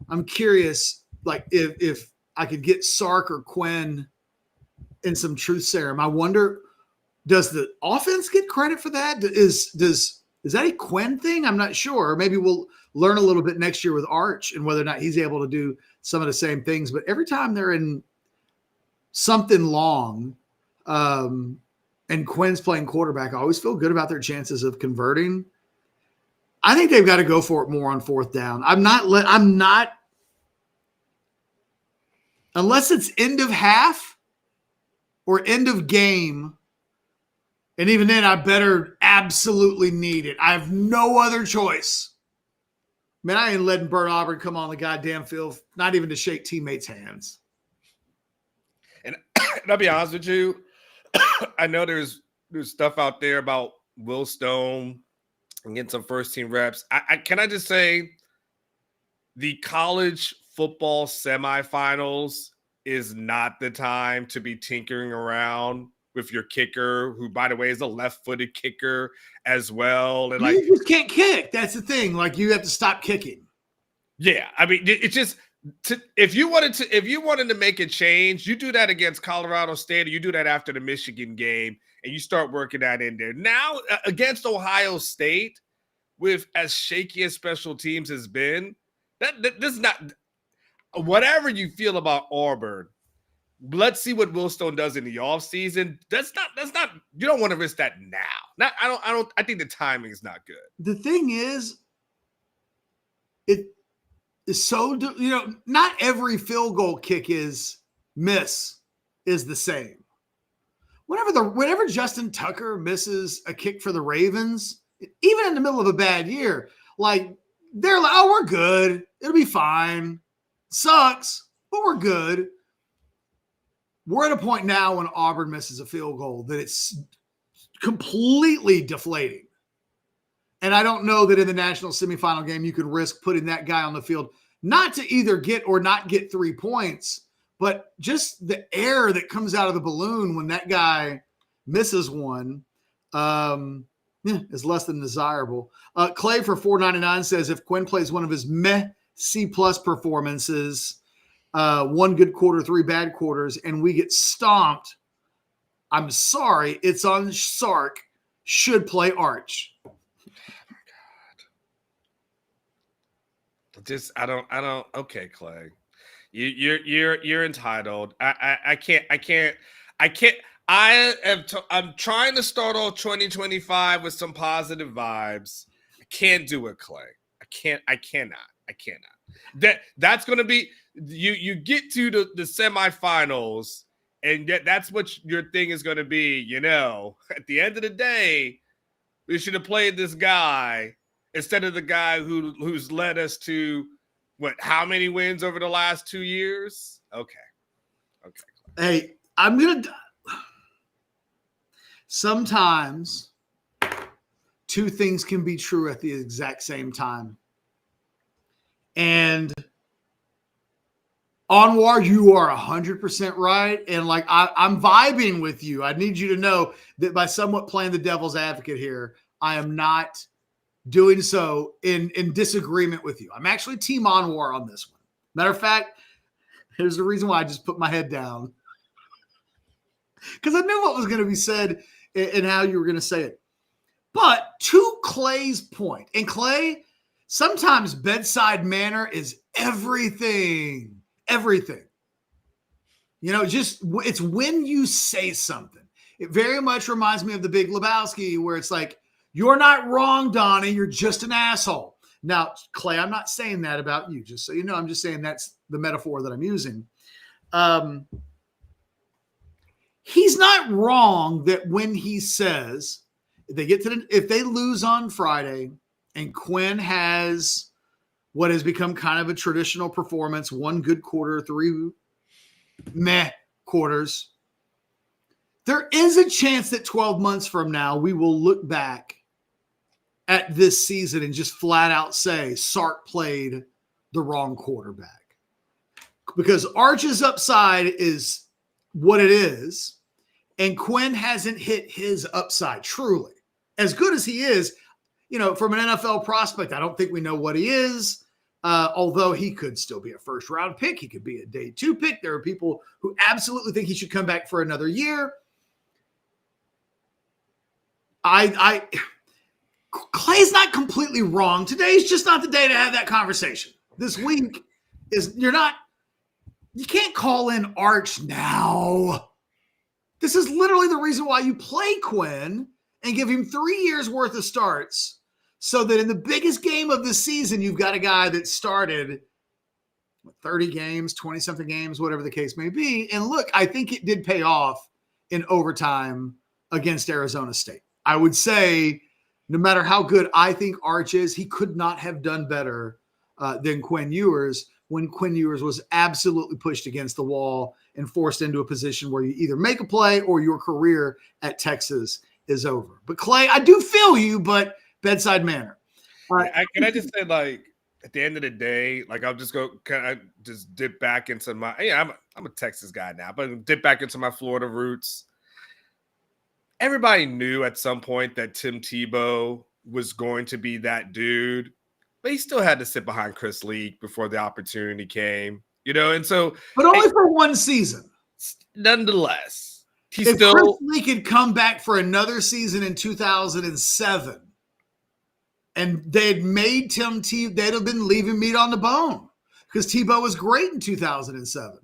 I'm curious, like, if I could get Sark or Quinn in some truth serum. I wonder, does the offense get credit for that? Is that a Quinn thing? I'm not sure. Maybe we'll learn a little bit next year with Arch and whether or not he's able to do some of the same things. But every time they're in something long, and Quinn's playing quarterback, I always feel good about their chances of converting. I think they've got to go for it more on 4th down. I'm not, unless it's end of half or end of game. And even then, I better absolutely need it. I have no other choice. Man, I ain't letting Bert Auburn come on the goddamn field, not even to shake teammates' hands. And I'll be honest with you, I know there's stuff out there about Will Stone and getting some first-team reps. Can I just say the college football semifinals is not the time to be tinkering around with your kicker, who, by the way, is a left-footed kicker as well. And you just can't kick. That's the thing. Like, you have to stop kicking. Yeah, I mean, it's just if you wanted to make a change, you do that against Colorado State, or you do that after the Michigan game, and you start working that in there. Now against Ohio State, with as shaky as special teams has been, that this is not. Whatever you feel about Auburn, let's see what Will Stone does in the offseason. That's not. You don't want to risk that now. I think the timing is not good. The thing is, it is so, not every field goal kick is the same. Whenever Justin Tucker misses a kick for the Ravens, even in the middle of a bad year, like, they're like, oh, we're good. It'll be fine. Sucks, but we're good. We're at a point now when Auburn misses a field goal that it's completely deflating. And I don't know that in the national semifinal game you could risk putting that guy on the field, not to either get or not get 3 points, but just the air that comes out of the balloon when that guy misses one is less than desirable. Clay for $4.99 says if Quinn plays one of his C+ performances, 1 good quarter, 3 bad quarters, and we get stomped, I'm sorry, it's on Sark. Should play Arch. Just I don't. Okay, Clay, you're entitled. I can't. I'm trying to start off 2025 with some positive vibes. I can't do it, Clay. I cannot. That's going to be you get to the semifinals, and that's what your thing is going to be. At the end of the day, we should have played this guy instead of the guy who's led us to how many wins over the last 2 years? Okay. Hey, sometimes 2 things can be true at the exact same time. And Anwar, you are 100% right. And like, I'm vibing with you. I need you to know that by somewhat playing the devil's advocate here, I am not doing so in disagreement with you. I'm actually team Anwar on this one. Matter of fact, here's the reason why I just put my head down. Because I knew what was going to be said and how you were going to say it. But to Clay's point, and Clay, sometimes bedside manner is everything. Everything. It's when you say something. It very much reminds me of The Big Lebowski, where it's like, you're not wrong, Donnie. You're just an asshole. Now, Clay, I'm not saying that about you, just so you know. I'm just saying that's the metaphor that I'm using. He's not wrong that when he says if they lose on Friday and Quinn has what has become kind of a traditional performance, one good quarter, 3 meh quarters, there is a chance that 12 months from now we will look back at this season and just flat out say Sark played the wrong quarterback. Because Arch's upside is what it is, and Quinn hasn't hit his upside truly. As good as he is, from an NFL prospect, I don't think we know what he is, although he could still be a first-round pick. He could be a day 2 pick. There are people who absolutely think he should come back for another year. Clay's not completely wrong. Today's just not the day to have that conversation. This week you can't call in Arch now. This is literally the reason why you play Quinn and give him 3 years worth of starts so that in the biggest game of the season, you've got a guy that started 30 games, 20-something games, whatever the case may be. And look, I think it did pay off in overtime against Arizona State. I would say no matter how good I think Arch is, he could not have done better than Quinn Ewers when Quinn Ewers was absolutely pushed against the wall and forced into a position where you either make a play or your career at Texas is over. But Clay, I do feel you, but bedside manner. Can I just say, like, at the end of the day, like, I'll just go, can I just dip back into I'm a Texas guy now, but dip back into my Florida roots. Everybody knew at some point that Tim Tebow was going to be that dude, but he still had to sit behind Chris Leak before the opportunity came, and so. But only for one season. Nonetheless, if Chris Leak had come back for another season in 2007, and they had made Tim Tebow, they'd have been leaving meat on the bone because Tebow was great in 2007.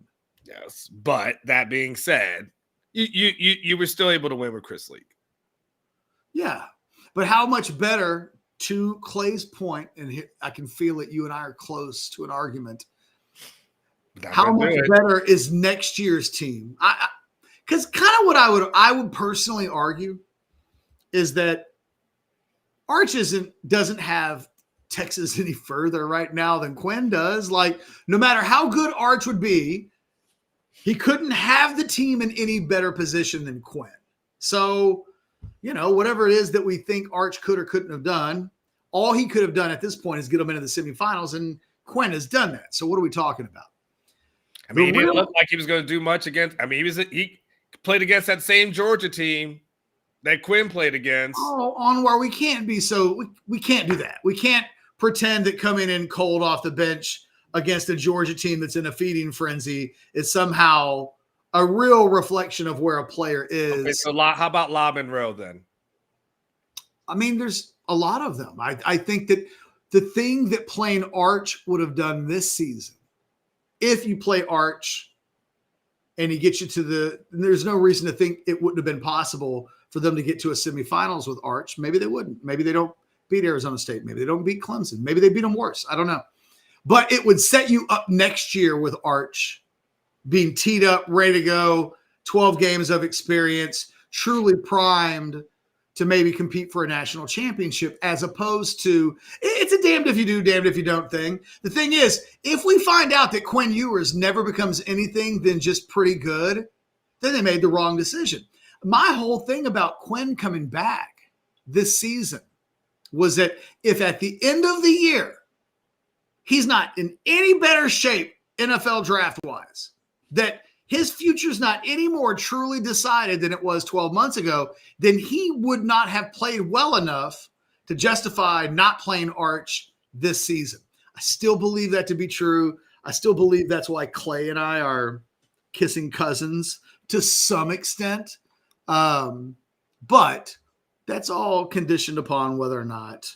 Yes, but that being said, you were still able to win with Chris Leak. Yeah, but how much better, to Clay's point, and I can feel it, you and I are close to an argument. How much better is next year's team? Because kind of what I would personally argue is that Arch doesn't have Texas any further right now than Quinn does. Like, no matter how good Arch would be, he couldn't have the team in any better position than Quinn. So, whatever it is that we think Arch could or couldn't have done, all he could have done at this point is get them into the semifinals, and Quinn has done that. So what are we talking about? I mean, he didn't look like he was going to do much against. I mean, he played against that same Georgia team that Quinn played against. Oh, Anwar, we can't be so we can't do that. We can't pretend that coming in cold off the bench against a Georgia team that's in a feeding frenzy is somehow a real reflection of where a player is. Okay, so how about La Monroe then? I mean, there's a lot of them. I think that the thing that playing Arch would have done this season, if you play Arch and he gets you there's no reason to think it wouldn't have been possible for them to get to a semifinals with Arch. Maybe they wouldn't. Maybe they don't beat Arizona State. Maybe they don't beat Clemson. Maybe they beat them worse. I don't know. But it would set you up next year with Arch being teed up, ready to go, 12 games of experience, truly primed to maybe compete for a national championship, as opposed to it's a damned if you do, damned if you don't thing. The thing is, if we find out that Quinn Ewers never becomes anything than just pretty good, then they made the wrong decision. My whole thing about Quinn coming back this season was that if at the end of the year, he's not in any better shape NFL draft-wise, that his future's not any more truly decided than it was 12 months ago, then he would not have played well enough to justify not playing Arch this season. I still believe that to be true. I still believe that's why Clay and I are kissing cousins to some extent. But that's all conditioned upon whether or not,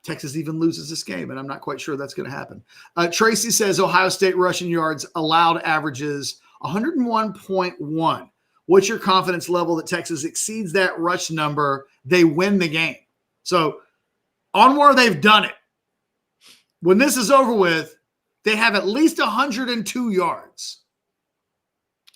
Texas even loses this game, and I'm not quite sure that's going to happen. Tracy says Ohio State rushing yards allowed averages 101.1. What's your confidence level that Texas exceeds that rush number? They win the game. So Anwar, they've done it. When this is over with, they have at least 102 yards.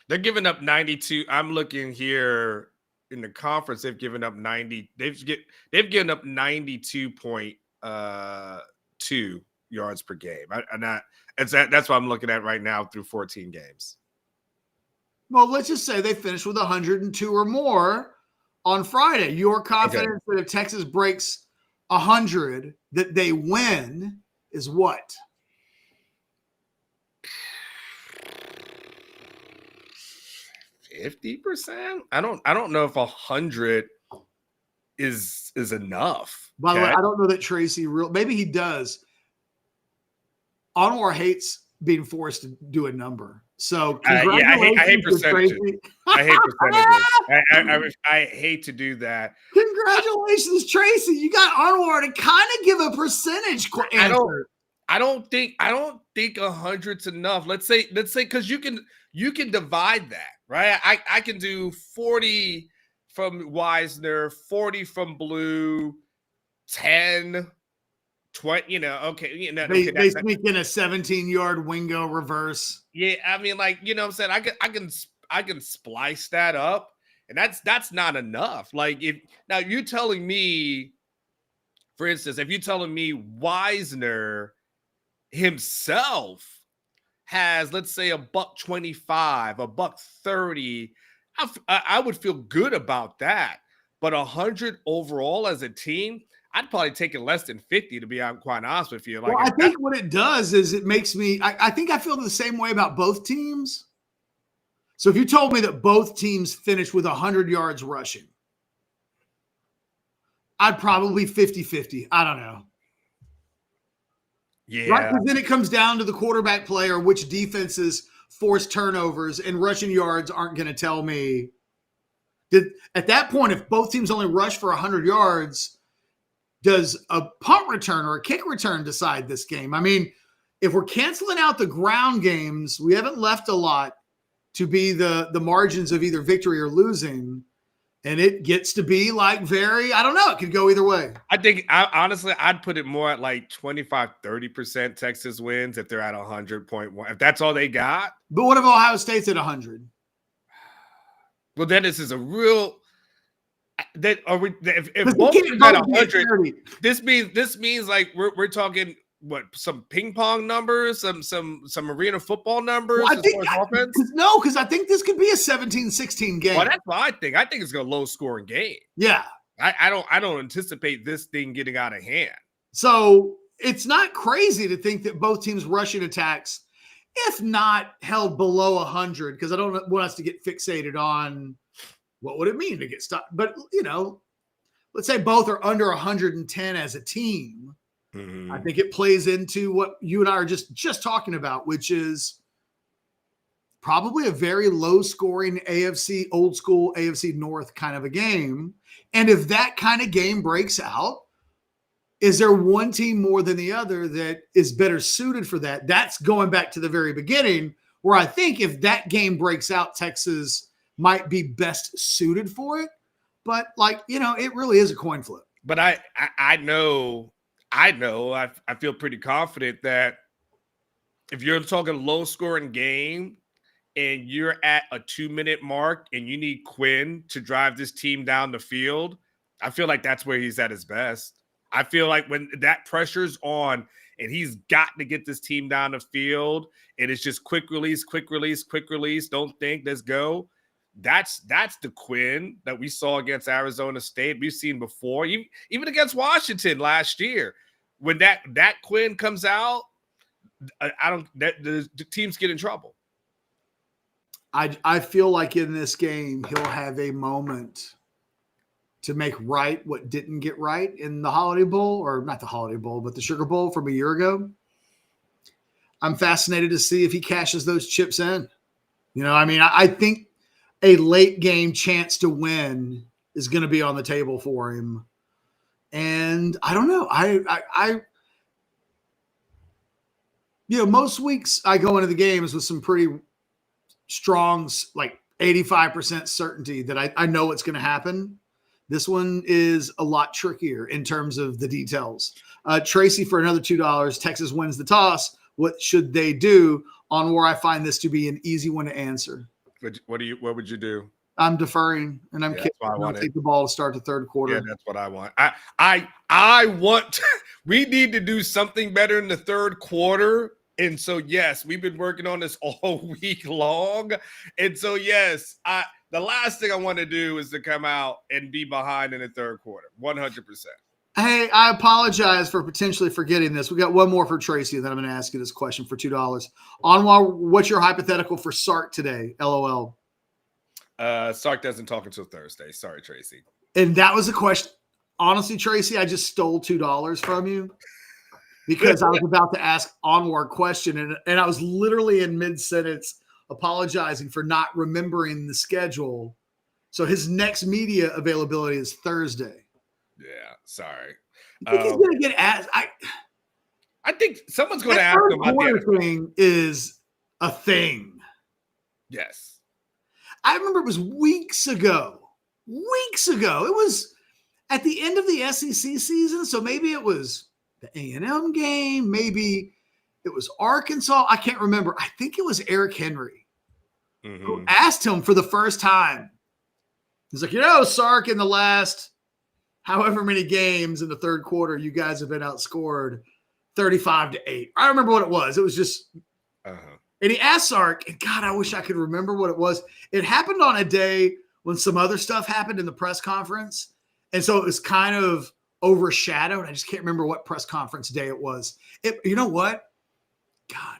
They're giving up 92. I'm looking here in the conference. They've given up 90. They've given up 92.2 yards per game. That's what I'm looking at right now through 14 games. Well, let's just say they finished with 102 or more on Friday. Your confidence that if Texas breaks 100, that they win is what? 50%? I don't know if 100 is enough. By the way, I don't know that Tracy maybe he does. Anwar hates being forced to do a number. So I hate percentages. I hate percentages. I hate to do that. Congratulations, Tracy. You got Anwar to kind of give a percentage answer. I don't think 100's enough. Let's say because you can divide that, right? I can do 40 from Wisner, 40 from Blue, 10, 20, okay. They sneak in a 17-yard Wingo reverse. Yeah, I mean, like, what I'm saying, I can splice that up, and that's not enough. Like, if now you're telling me, for instance, if you're telling me Wisner himself has, let's say, $125, $130, I would feel good about that. But 100 overall as a team, I'd probably take it less than 50, to be quite honest with you. Like, well, I think what it does is it makes me, I think I feel the same way about both teams. So if you told me that both teams finished with 100 yards rushing, I'd probably 50-50. I don't know. Yeah. Right? Because then it comes down to the quarterback play or which defenses force turnovers, and rushing yards aren't going to tell me. At that point, if both teams only rush for 100 yards, does a punt return or a kick return decide this game? I mean, if we're canceling out the ground games, we haven't left a lot to be the margins of either victory or losing. And it gets to be like I don't know. It could go either way. I think, honestly, I'd put it more at like 25-30% Texas wins if they're at 100.1. If that's all they got. But what if Ohio State's at 100? Well, then this is a real. That are we? If both teams at 100, this means like we're talking what, some ping pong numbers, some arena football numbers. Well, because I think this could be a 17-16 game. Well, that's what I think. I think it's a low scoring game. Yeah, I don't anticipate this thing getting out of hand. So it's not crazy to think that both teams' rushing attacks, if not held below 100, because I don't want us to get fixated on what would it mean to get stopped. But, let's say both are under 110 as a team. Mm-hmm. I think it plays into what you and I are just talking about, which is probably a very low-scoring old school AFC North kind of a game. And if that kind of game breaks out, is there one team more than the other that is better suited for that? That's going back to the very beginning, where I think if that game breaks out, Texas might be best suited for it. But it really is a coin flip. But I know, I feel pretty confident that if you're talking low scoring game and you're at a 2-minute mark and you need Quinn to drive this team down the field, I feel like that's where he's at his best. I feel like when that pressure's on and he's got to get this team down the field and it's just quick release, don't think, let's go. That's the Quinn that we saw against Arizona State. We've seen before, even against Washington last year. When that Quinn comes out, the teams get in trouble. I feel like in this game he'll have a moment to make right what didn't get right in the Holiday Bowl, or not the Holiday Bowl, but the Sugar Bowl from a year ago. I'm fascinated to see if he cashes those chips in. I think a late game chance to win is going to be on the table for him. And I don't know. Most weeks I go into the games with some pretty strong, like 85% certainty that I know what's going to happen. This one is a lot trickier in terms of the details. Tracy for another $2. Texas wins the toss. What should they do? On where I find this to be an easy one to answer. What would you do? I'm deferring, and I'm That's why I I'll want take the ball to start the third quarter. Yeah, that's what I want. I want. We need to do something better in the third quarter. And so, yes, we've been working on this all week long. And so, yes, the last thing I want to do is to come out and be behind in the third quarter. 100%. Hey, I apologize for potentially forgetting this. We got one more for Tracy, and then I'm going to ask you this question for $2. Anwar, what's your hypothetical for Sark today? LOL. Sark doesn't talk until Thursday. Sorry, Tracy. And that was a question. Honestly, Tracy, I just stole $2 from you because I was about to ask Anwar a question, and I was literally in mid-sentence apologizing for not remembering the schedule. So his next media availability is Thursday. Yeah, sorry. I think he's going to get asked. I think someone's going to ask him about the thing is a thing. Yes. I remember it was weeks ago. It was at the end of the SEC season. So maybe it was the A&M game. Maybe it was Arkansas. I can't remember. I think it was Eric Henry who asked him for the first time. He's like, Sark, in the last however many games in the third quarter, you guys have been outscored 35-8. I remember what it was. It was just, and he asked Sark, and God, I wish I could remember what it was. It happened on a day when some other stuff happened in the press conference. And so it was kind of overshadowed. I just can't remember what press conference day it was. You know what? God,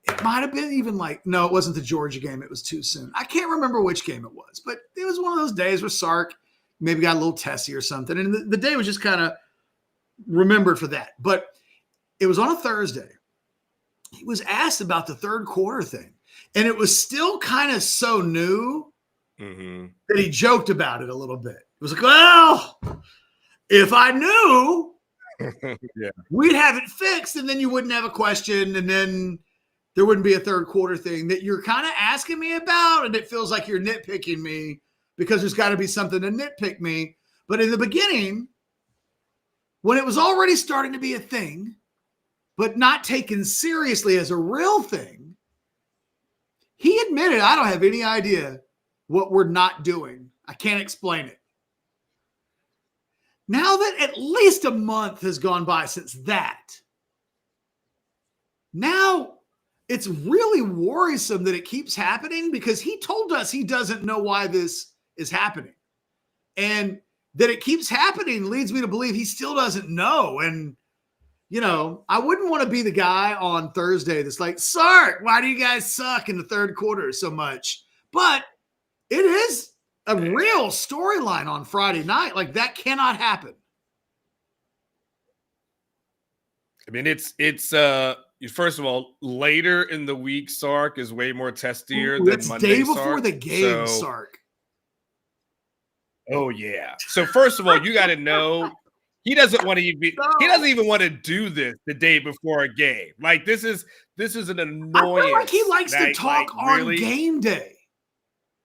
it might have been even no, it wasn't the Georgia game. It was too soon. I can't remember which game it was, but it was one of those days where Sark maybe got a little testy or something. And the day was just kind of remembered for that. But it was on a Thursday. He was asked about the third quarter thing. And it was still kind of so new that he joked about it a little bit. It was like, well, if I knew, we'd have it fixed, and then you wouldn't have a question, and then there wouldn't be a third quarter thing that you're kind of asking me about, and it feels like you're nitpicking me because there's got to be something to nitpick me. But in the beginning, when it was already starting to be a thing, but not taken seriously as a real thing, he admitted, I don't have any idea what we're not doing. I can't explain it. Now that at least a month has gone by since that, now it's really worrisome that it keeps happening because he told us he doesn't know why this is happening. And that it keeps happening leads me to believe he still doesn't know. And, I wouldn't want to be the guy on Thursday that's like, Sark, why do you guys suck in the third quarter so much? But it is a real storyline on Friday night. Like, that cannot happen. I mean, it's first of all, later in the week, Sark is way more testier than Monday. Day before the game, Sark. Oh yeah. So first of all, you got to know he doesn't want to even. He doesn't even want to do this the day before a game. Like this is an annoyance. I feel like he likes to talk on game day,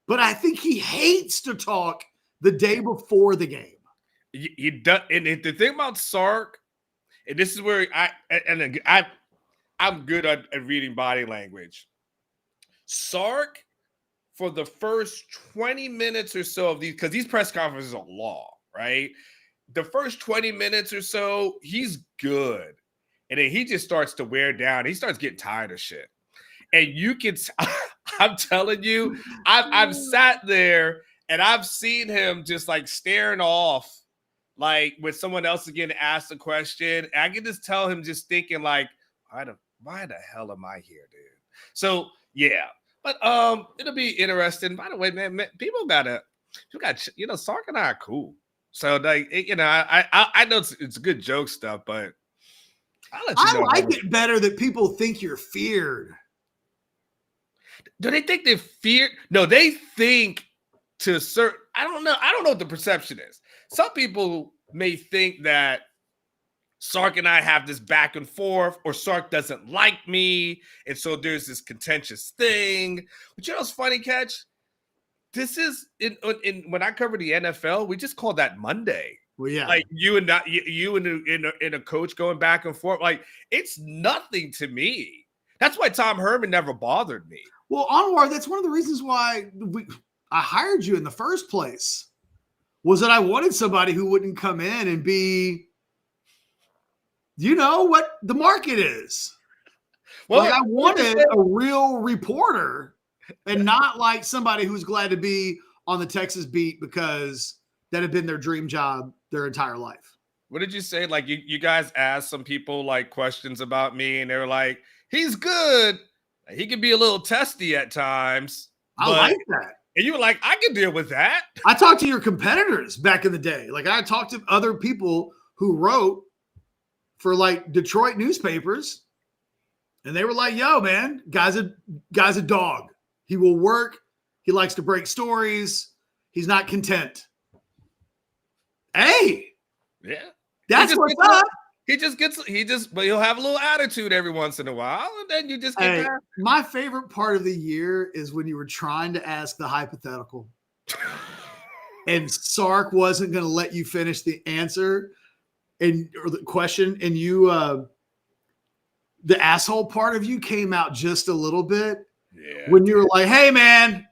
but I think he hates to talk the day before the game. He does, and the thing about Sark, and this is where I'm good at reading body language. Sark, for the first 20 minutes or so of because these press conferences are long, right? The first 20 minutes or so, he's good. And then he just starts to wear down. He starts getting tired of shit. And you can, I'm telling you, I've sat there and I've seen him just staring off, when someone else is getting asked a question. And I can just tell him just thinking why the hell am I here, dude? So, yeah. But it'll be interesting. By the way, man, people got, Sark and I are cool. So I know it's good joke stuff, but I'll let you know. I like it better that people think you're feared. Do they think they're feared? No, they think to certain. I don't know what the perception is. Some people may think that Sark and I have this back and forth, or Sark doesn't like me, and so there's this contentious thing. But what's funny, Catch? this is in when I covered the NFL, we just called that Monday. Well, yeah. Like you and a coach going back and forth. Like it's nothing to me. That's why Tom Herman never bothered me. Well, Anwar, that's one of the reasons why I hired you in the first place, was that I wanted somebody who wouldn't come in and be, you know, what the market is. Well, like I wanted a real reporter and not like somebody who's glad to be on the Texas beat because that had been their dream job their entire life. What did you say? Like you guys asked some people like questions about me and they were like, he's good. He can be a little testy at times. I like that. And you were like, I can deal with that. I talked to your competitors back in the day. Like I talked to other people who wrote for like Detroit newspapers. And they were like, yo, man, guy's a dog. He will work. He likes to break stories. He's not content. Hey. Yeah. That's what's up. But he'll have a little attitude every once in a while. And then you just get that. My favorite part of the year is when you were trying to ask the hypothetical and Sark wasn't going to let you finish the answer or the question. And you, the asshole part of you came out just a little bit when you were like, hey man,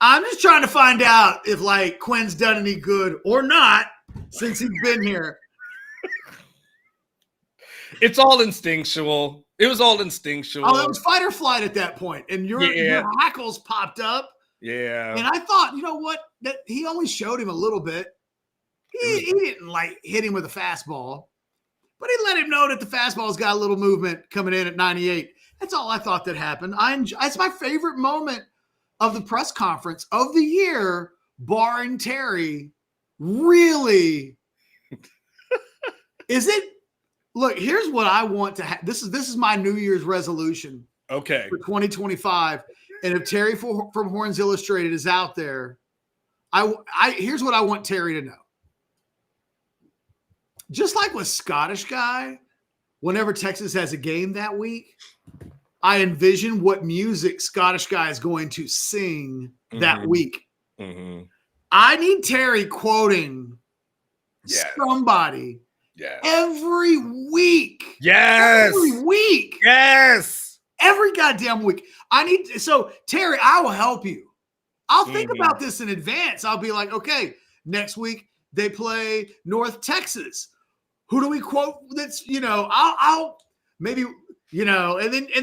I'm just trying to find out if like Quinn's done any good or not since he's been here. It's all instinctual. It was all instinctual. Oh, it was fight or flight at that point. And your hackles popped up. Yeah. And I thought, you know what? That he only showed him a little bit. He didn't like hit him with a fastball, but he let him know that the fastball's got a little movement coming in at 98. That's all I thought that happened. It's my favorite moment of the press conference of the year, barring Terry. Really? Is it? Look, here's what I want to have. This is my New Year's resolution. Okay. For 2025. And if Terry from Horns Illustrated is out there, here's what I want Terry to know. Just like with Scottish Guy, whenever Texas has a game that week, I envision what music Scottish Guy is going to sing that week. Mm-hmm. I need Terry quoting somebody every week. Yes. Every week. Yes. Every goddamn week. So Terry, I will help you. I'll think about this in advance. I'll be like, okay, next week they play North Texas. Who do we quote? That's, I'll maybe, and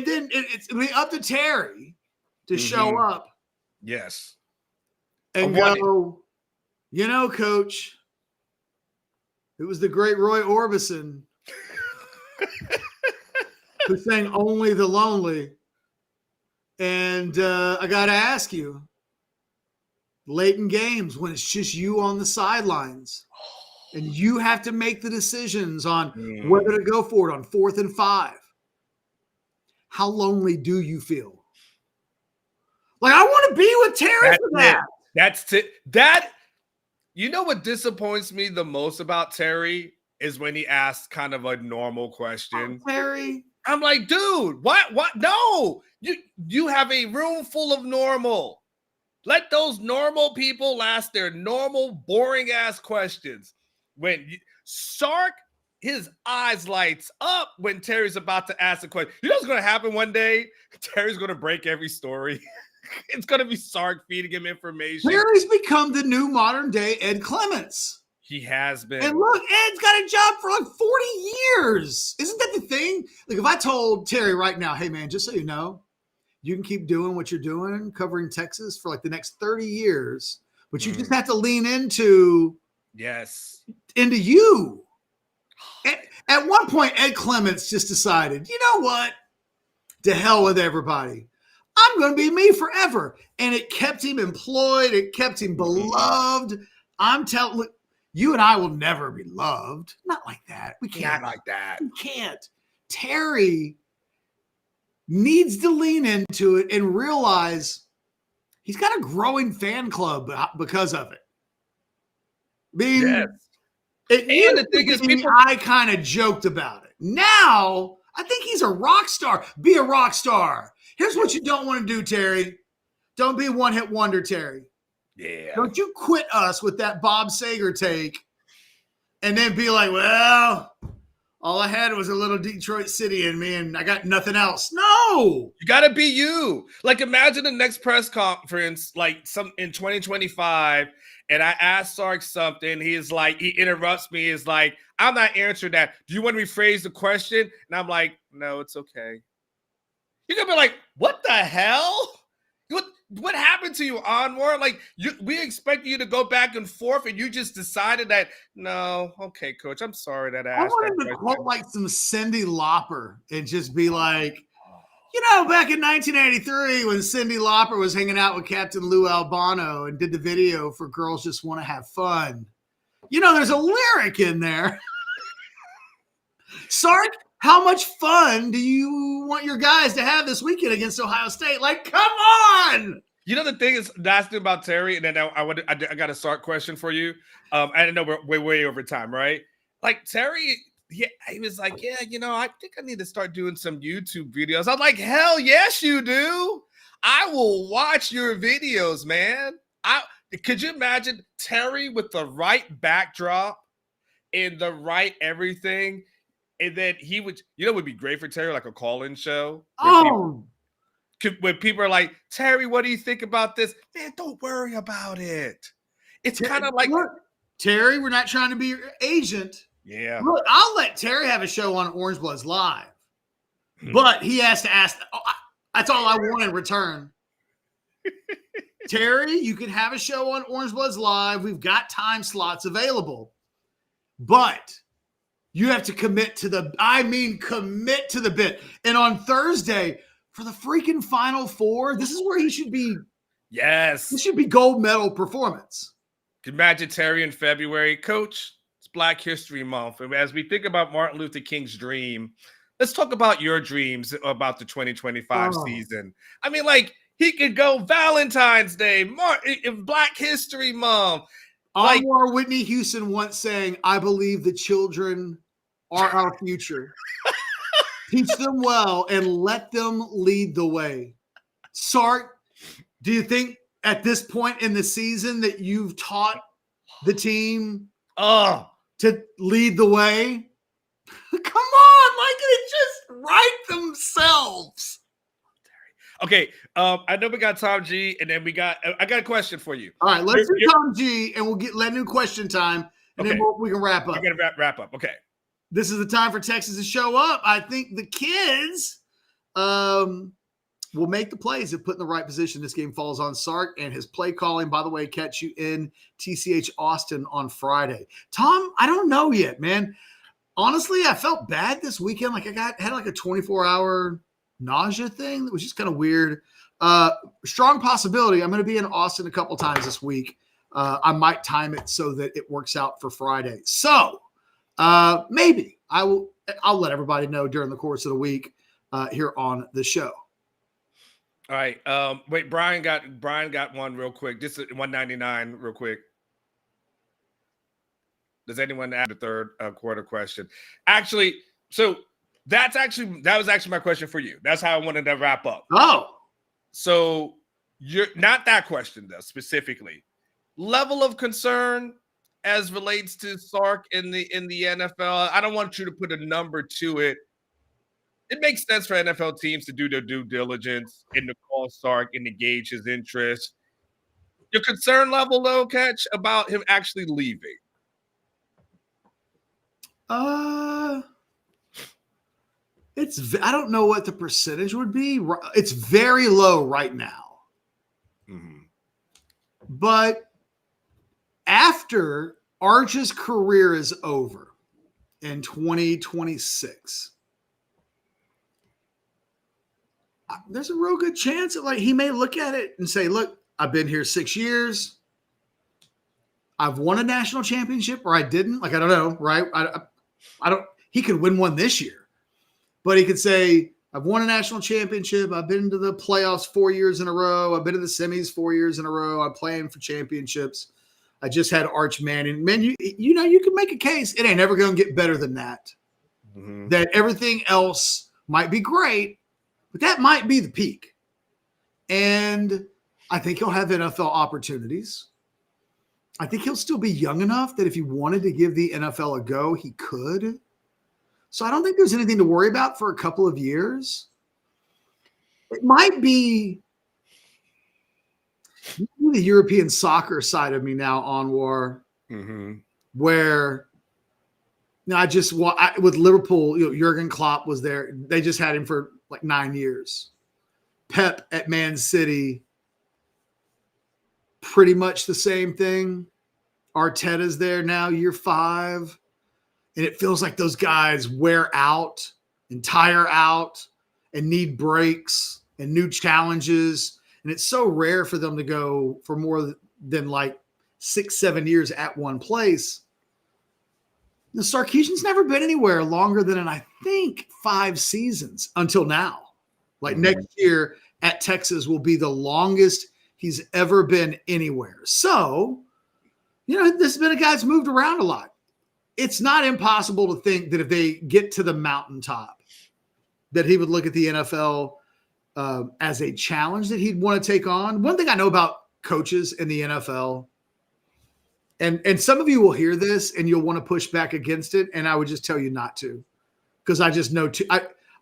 then it's up to Terry to show up. Yes. And go, coach, it was the great Roy Orbison who sang Only the Lonely. And I got to ask you, late in games when it's just you on the sidelines and you have to make the decisions on whether to go for it on 4th and 5, how lonely do you feel? Like, I want to be with Terry for that. You know what disappoints me the most about Terry is when he asks kind of a normal question. Terry, I'm like, dude, what? No, you have a room full of normal. Let those normal people ask their normal, boring ass questions. When Sark, his eyes lights up when Terry's about to ask a question. You know what's going to happen one day? Terry's going to break every story. It's going to be Sark feeding him information. Terry's become the new modern day Ed Clements. He has been. And look, Ed's got a job for like 40 years. Isn't that the thing? Like if I told Terry right now, hey man, just so you know, you can keep doing what you're doing, covering Texas for like the next 30 years, but you just have to lean into you. At one point, Ed Clements just decided, you know what? To hell with everybody. I'm going to be me forever. And it kept him employed. It kept him beloved. I'm telling you and I will never be loved. Not like that. We can't. Not like that. We can't. Terry needs to lean into it and realize he's got a growing fan club because of it. I mean, and the thing is, I kind of joked about it. Now, I think he's a rock star. Be a rock star. Here's what you don't want to do, Terry. Don't be a one-hit wonder, Terry. Yeah. Don't you quit us with that Bob Sager take and then be like, well, all I had was a little Detroit City in me and I got nothing else. No. You gotta be you. Like, imagine the next press conference, like some in 2025, and I ask Sark something. He interrupts me. He's like, I'm not answering that. Do you want to rephrase the question? And I'm like, no, it's okay. You're gonna be like, what the hell? What happened to you, Anwar? Like, we expect you to go back and forth, and you just decided that, no, okay, coach, I'm sorry that I asked. I want him to quote like some Cyndi Lauper and just be like, back in 1983 when Cyndi Lauper was hanging out with Captain Lou Albano and did the video for Girls Just Want to Have Fun. There's a lyric in there. Sark, how much fun do you want your guys to have this weekend against Ohio State? Like, come on. The thing is, that's about Terry, and then I got a Sark question for you. I know we're way over time, right? Like, Terry, he was like, yeah, I think I need to start doing some YouTube videos. I'm like, hell yes, you do. I will watch your videos, man. Could you imagine Terry with the right backdrop and the right everything? And then he would, it would be great for Terry, like a call-in show. When people are like, Terry, what do you think about this? Man, don't worry about it. It's kind of like, look, Terry, we're not trying to be your agent. Yeah. Look, I'll let Terry have a show on Orange Bloods Live. But he has to ask. That's all I want in return. Terry, you can have a show on Orange Bloods Live. We've got time slots available. But you have to commit to the bit. And on Thursday, for the freaking Final Four, this is where he should be. Yes. This should be gold medal performance. Imagine Terry in February. Coach, it's Black History Month. And as we think about Martin Luther King's dream, let's talk about your dreams about the 2025 season. I mean, like, he could go Valentine's Day, Black History Month. Anwar Whitney Houston once saying, I believe the children are our future. Teach them well and let them lead the way. Sark, do you think at this point in the season that you've taught the team to lead the way? Come on, like they just write themselves. Okay, I know we got Tom G, and then I got a question for you. All right, let's do Tom G, and we'll let new question time, and then we can wrap up. We're gonna wrap up. Okay. This is the time for Texas to show up. I think the kids will make the plays if put in the right position. This game falls on Sark and his play calling. By the way, catch you in TCH Austin on Friday. Tom, I don't know yet, man. Honestly, I felt bad this weekend. Like had like a 24-hour nausea thing that was just kind of weird. Strong possibility. I'm going to be in Austin a couple times this week. I might time it so that it works out for Friday. So maybe I'll let everybody know during the course of the week here on the show. All right. Wait, Brian got one real quick. Just 199 real quick. Does anyone add a third quarter question? Actually, so that was actually my question for you. That's how I wanted to wrap up. Oh. So you're not that question though, specifically. Level of concern as relates to Sark in the NFL. I don't want you to put a number to it. It makes sense for NFL teams to do their due diligence and to call Sark and to gauge his interest. Your concern level, though, Catch, about him actually leaving? I don't know what the percentage would be. It's very low right now. Mm-hmm. But after Arch's career is over in 2026, there's a real good chance that he may look at it and say, look, I've been here 6 years. I've won a national championship, or I didn't. I don't know, right? I don't. He could win one this year, but he could say, I've won a national championship. I've been to the playoffs 4 years in a row. I've been to the semis 4 years in a row. I'm playing for championships. I just had Arch Manning. Man, you can make a case. It ain't ever going to get better than that. Mm-hmm. That everything else might be great, but that might be the peak. And I think he'll have NFL opportunities. I think he'll still be young enough that if he wanted to give the NFL a go, he could. So I don't think there's anything to worry about for a couple of years. It might be the European soccer side of me now, Anwar, where I just with Liverpool, Jurgen Klopp was there. They just had him for like 9 years. Pep at Man City, pretty much the same thing. Arteta's there now, year 5. And it feels like those guys wear out and tire out and need breaks and new challenges. And it's so rare for them to go for more than like 6-7 years at one place. The Sarkisian's never been anywhere longer than, I think, 5 seasons until now. Like next year at Texas will be the longest he's ever been anywhere. So, this has been a guy that's moved around a lot. It's not impossible to think that if they get to the mountaintop, that he would look at the NFL as a challenge that he'd want to take on. One thing I know about coaches in the NFL, and some of you will hear this and you'll want to push back against it, and I would just tell you not to, because I just know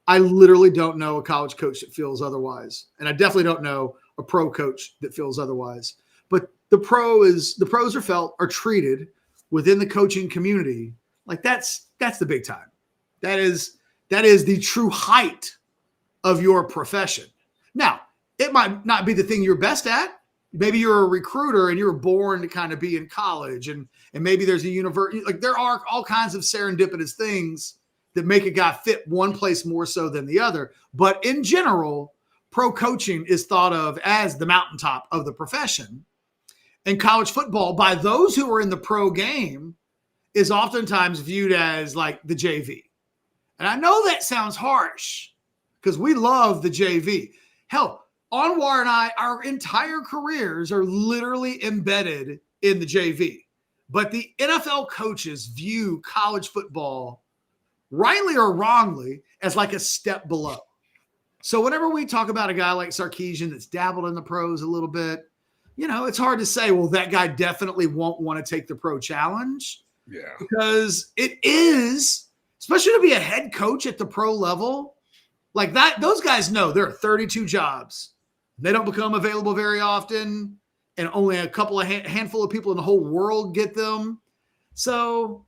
I literally don't know a college coach that feels otherwise, and I definitely don't know a pro coach that feels otherwise. But the pros are treated within the coaching community like that's the big time. That is the true height of your profession. Now, it might not be the thing you're best at. Maybe you're a recruiter and you were born to kind of be in college, and maybe there's a university. Like there are all kinds of serendipitous things that make a guy fit one place more so than the other. But in general, pro coaching is thought of as the mountaintop of the profession. And college football, by those who are in the pro game, is oftentimes viewed as like the JV. And I know that sounds harsh because we love the JV. Hell, Anwar and I, our entire careers are literally embedded in the JV. But the NFL coaches view college football, rightly or wrongly, as like a step below. So whenever we talk about a guy like Sarkisian that's dabbled in the pros a little bit, it's hard to say, well, that guy definitely won't want to take the pro challenge. Yeah. Because it is, especially to be a head coach at the pro level, like that, those guys know there are 32 jobs. They don't become available very often, and only a couple of handful of people in the whole world get them. So.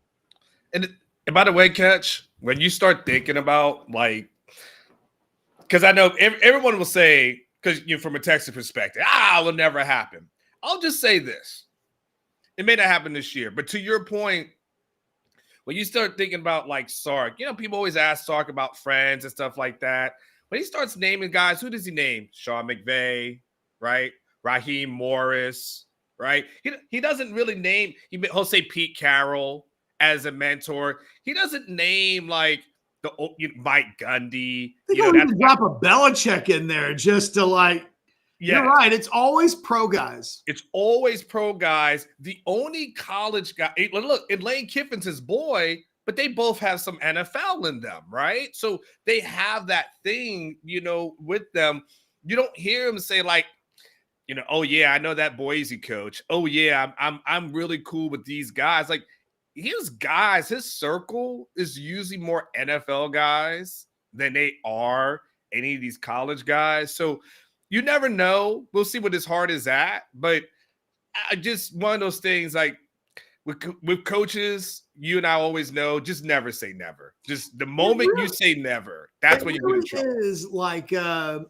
And by the way, Catch, when you start thinking about like, because I know everyone will say, because from a Texas perspective, it will never happen. I'll just say this. It may not happen this year, but to your point, when you start thinking about like Sark, people always ask Sark about friends and stuff like that. When he starts naming guys, who does he name? Sean McVay, right? Raheem Morris, right? He doesn't really name, he'll say Pete Carroll as a mentor. He doesn't name like Mike Gundy. They don't even drop a Belichick in there just to like, you're right. It's always pro guys. It's always pro guys. The only college guy, look, Lane Kiffin's his boy, but they both have some NFL in them, right? So they have that thing, with them. You don't hear him say like, oh yeah, I know that Boise coach. Oh yeah, I'm really cool with these guys. Like his guys, his circle is usually more NFL guys than they are any of these college guys. So you never know. We'll see what his heart is at. But I just one of those things like with coaches, you and I always know, just never say never. Just the moment you say never, that's when you get in trouble. It is like, I'm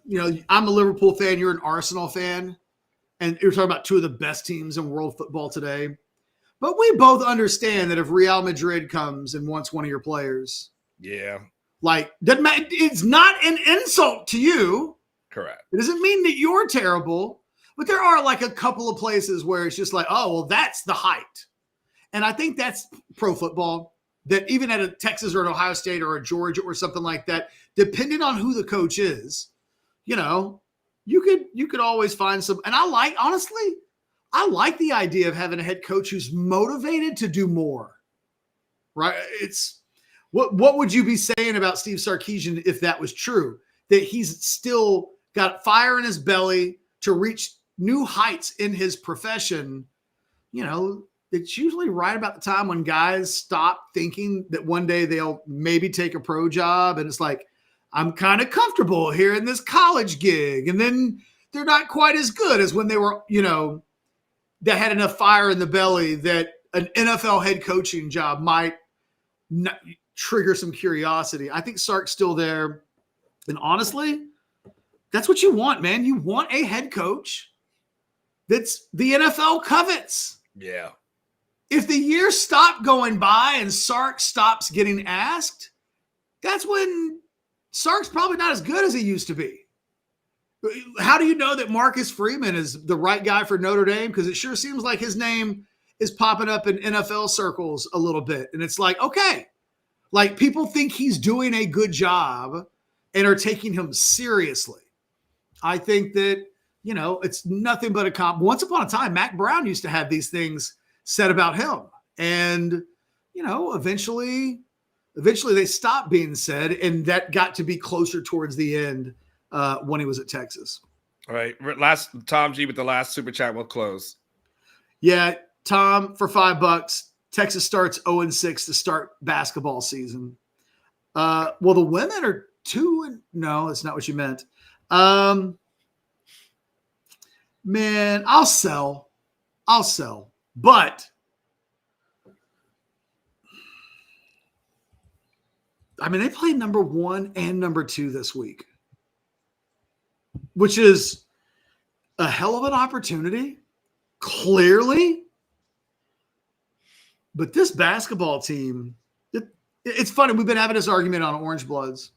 a Liverpool fan. You're an Arsenal fan. And you're talking about two of the best teams in world football today. But we both understand that if Real Madrid comes and wants one of your players, like doesn't matter, it's not an insult to you. Correct. It doesn't mean that you're terrible, but there are like a couple of places where it's just like, oh, well, that's the height. And I think that's pro football, that even at a Texas or an Ohio State or a Georgia or something like that, depending on who the coach is, you could always find some. And honestly, I like the idea of having a head coach who's motivated to do more, right? It's what would you be saying about Steve Sarkisian if that was true, that he's still got fire in his belly to reach new heights in his profession, you know, it's usually right about the time when guys stop thinking that one day they'll maybe take a pro job. And it's like, I'm kind of comfortable here in this college gig. And then they're not quite as good as when they were, you know, they had enough fire in the belly that an NFL head coaching job might trigger some curiosity. I think Sark's still there. And honestly, that's what you want, man. You want a head coach that's the NFL covets. Yeah. If the years stop going by and Sark stops getting asked, that's when Sark's probably not as good as he used to be. How do you know that Marcus Freeman is the right guy for Notre Dame? Because it sure seems like his name is popping up in NFL circles a little bit. And it's like, okay, like people think he's doing a good job and are taking him seriously. I think that, you know, it's nothing but a comp. Once upon a time, Mac Brown used to have these things said about him. And, you know, eventually they stopped being said. And that got to be closer towards the end when he was at Texas. All right. Last Tom G with the last super chat will close. Yeah. Tom, for $5, Texas starts 0-6 to start basketball season. Well, the women are 2. No, that's not what you meant. Man, I'll sell. But I mean, they played number 1 and number 2 this week, which is a hell of an opportunity, clearly. But this basketball team, it's funny. We've been having this argument on Orange Bloods.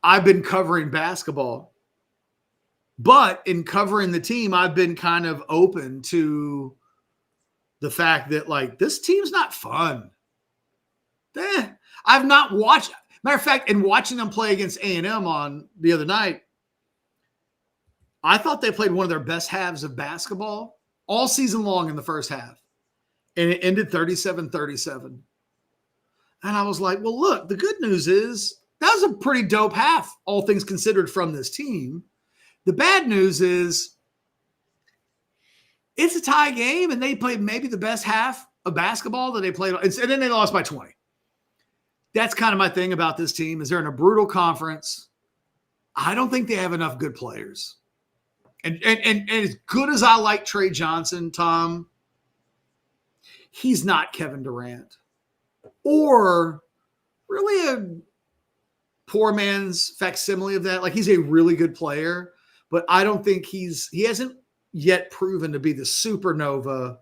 I've been covering basketball, but in covering the team, I've been kind of open to the fact that, like, this team's not fun. I've not watched. Matter of fact, in watching them play against A&M on the other night, I thought they played one of their best halves of basketball all season long in the first half. And it ended 37-37. And I was like, well, look, the good news is that was a pretty dope half, all things considered, from this team. The bad news is it's a tie game, and they played maybe the best half of basketball that they played. And then they lost by 20. That's kind of my thing about this team is they're in a brutal conference. I don't think they have enough good players. And as good as I like Trey Johnson, Tom, he's not Kevin Durant or really a poor man's facsimile of that. Like, he's a really good player, but I don't think he hasn't yet proven to be the supernova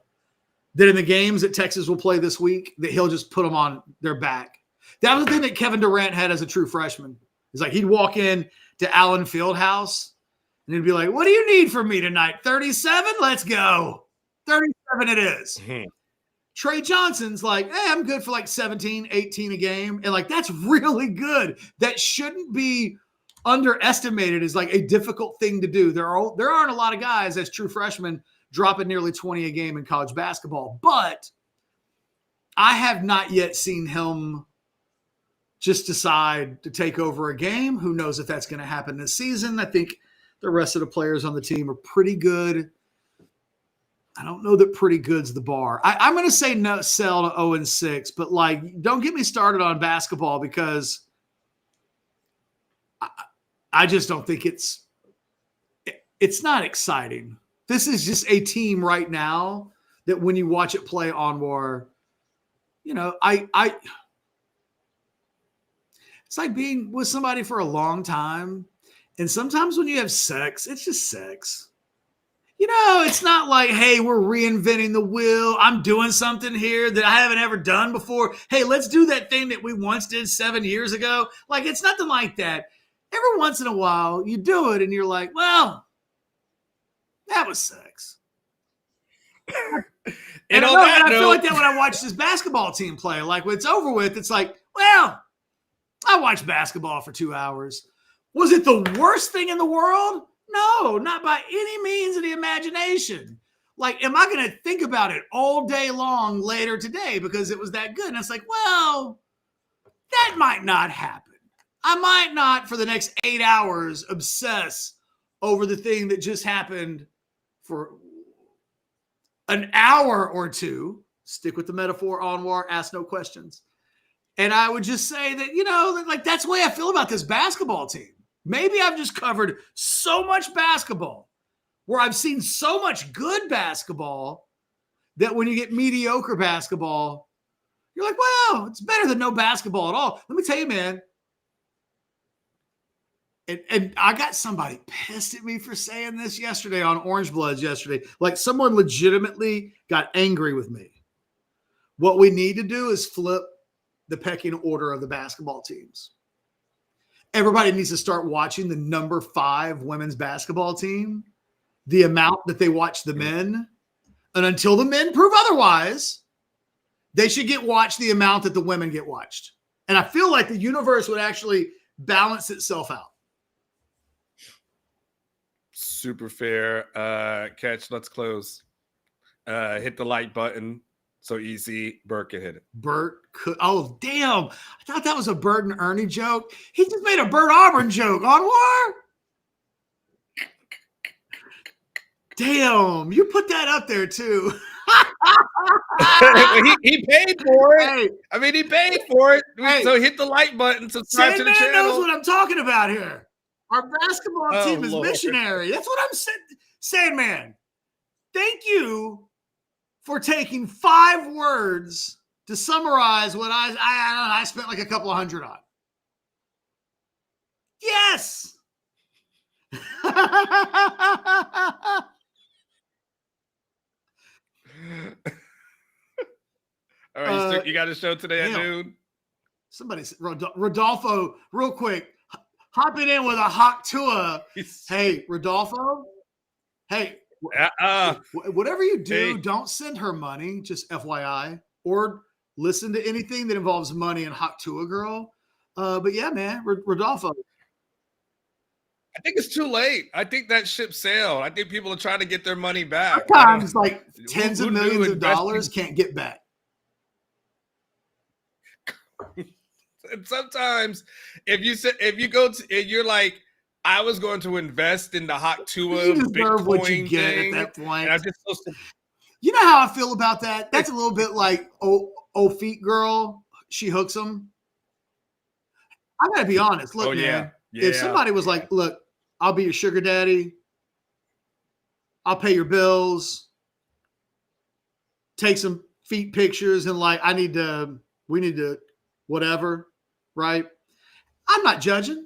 that in the games that Texas will play this week, that he'll just put them on their back. That was the thing that Kevin Durant had as a true freshman. It's like he'd walk in to Allen Fieldhouse and he'd be like, what do you need from me tonight? 37? Let's go. 37 it is. Mm-hmm. Trey Johnson's like, hey, I'm good for like 17, 18 a game. And like, that's really good. That shouldn't be underestimated as like a difficult thing to do. There aren't a lot of guys as true freshmen dropping nearly 20 a game in college basketball. But I have not yet seen him just decide to take over a game. Who knows if that's going to happen this season? I think the rest of the players on the team are pretty good. I don't know that pretty good's the bar. I'm going to say no, sell to 0-6, but like, don't get me started on basketball because I just don't think it's not exciting. This is just a team right now that when you watch it play Anwar, you know, it's like being with somebody for a long time. And sometimes when you have sex, it's just sex. You know, it's not like, hey, we're reinventing the wheel. I'm doing something here that I haven't ever done before. Hey, let's do that thing that we once did 7 years ago. Like, it's nothing like that. Every once in a while, you do it and you're like, well, that was sex. And I feel like that when I watch this basketball team play. Like, when it's over with, it's like, well, I watched basketball for 2 hours. Was it the worst thing in the world? No, not by any means of the imagination. Like, am I going to think about it all day long later today because it was that good? And it's like, well, that might not happen. I might not for the next 8 hours obsess over the thing that just happened for an hour or two. Stick with the metaphor, Anwar, ask no questions. And I would just say that, like that's the way I feel about this basketball team. Maybe I've just covered so much basketball where I've seen so much good basketball that when you get mediocre basketball, you're like, wow, it's better than no basketball at all. Let me tell you, man. And I got somebody pissed at me for saying this yesterday on Orange Bloods yesterday. Like someone legitimately got angry with me. What we need to do is flip the pecking order of the basketball teams. Everybody needs to start watching the number 5 women's basketball team, the amount that they watch the men. And until the men prove otherwise, they should get watched the amount that the women get watched. And I feel like the universe would actually balance itself out. Super fair. Catch, let's close. Hit the like button. So easy. Bert can hit it. Bert could. Oh, damn. I thought that was a Bert and Ernie joke. He just made a Bert Auburn joke. Anwar? Damn. You put that up there, too. he paid for it. Hey, I mean, he paid for it. Hey, so hit the like button. Subscribe to the channel. knows what I'm talking about here. Our basketball team is Lord. missionary. That's what I'm saying, man. Thank you for taking 5 words to summarize what I spent like a couple of $100 on. Yes. All right, you got a show today at noon? Somebody said, Rodolfo, real quick, hopping in with a hot Tua. Hey, Rodolfo. Hey, whatever you do, don't send her money, just FYI, or listen to anything that involves money and hot Tua girl. But yeah, man, Rodolfo. I think it's too late. I think that ship sailed. I think people are trying to get their money back. Sometimes like tens of millions of dollars can't get back. And sometimes if you're like, I was going to invest in the hot Tua you deserve Bitcoin what you get thing, at that point. and I'm just supposed to. You know how I feel about that? That's a little bit like feet girl. She hooks them. I gotta be honest. Look, man. Yeah. If somebody was like, "Look, I'll be your sugar daddy. I'll pay your bills. Take some feet pictures, and like, we need to, whatever." Right? I'm not judging,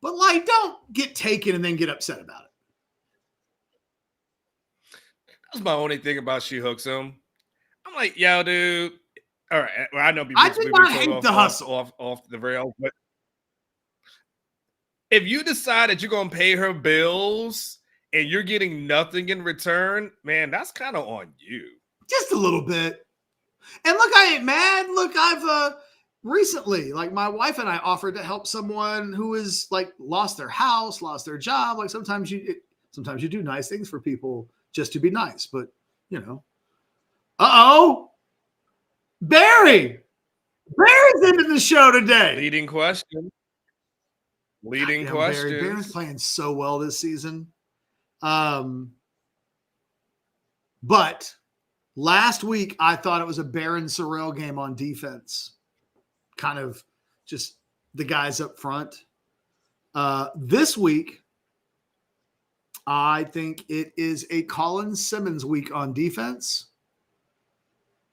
but like, don't get taken and then get upset about it. That's my only thing about she hooks him. I'm like, yo, dude. All right. Well, I know I do not hate the hustle off the rails, but if you decide that you're gonna pay her bills and you're getting nothing in return, man, that's kind of on you. Just a little bit. And look, I ain't mad. Look, I've recently, like my wife and I offered to help someone who is like lost their house, lost their job. Like sometimes you do nice things for people just to be nice, but Barry's into the show today. Leading question. Barry's playing so well this season. But last week I thought it was a Baron Sorrell game on defense. Kind of just the guys up front. This week, I think it is a Colin Simmons week on defense.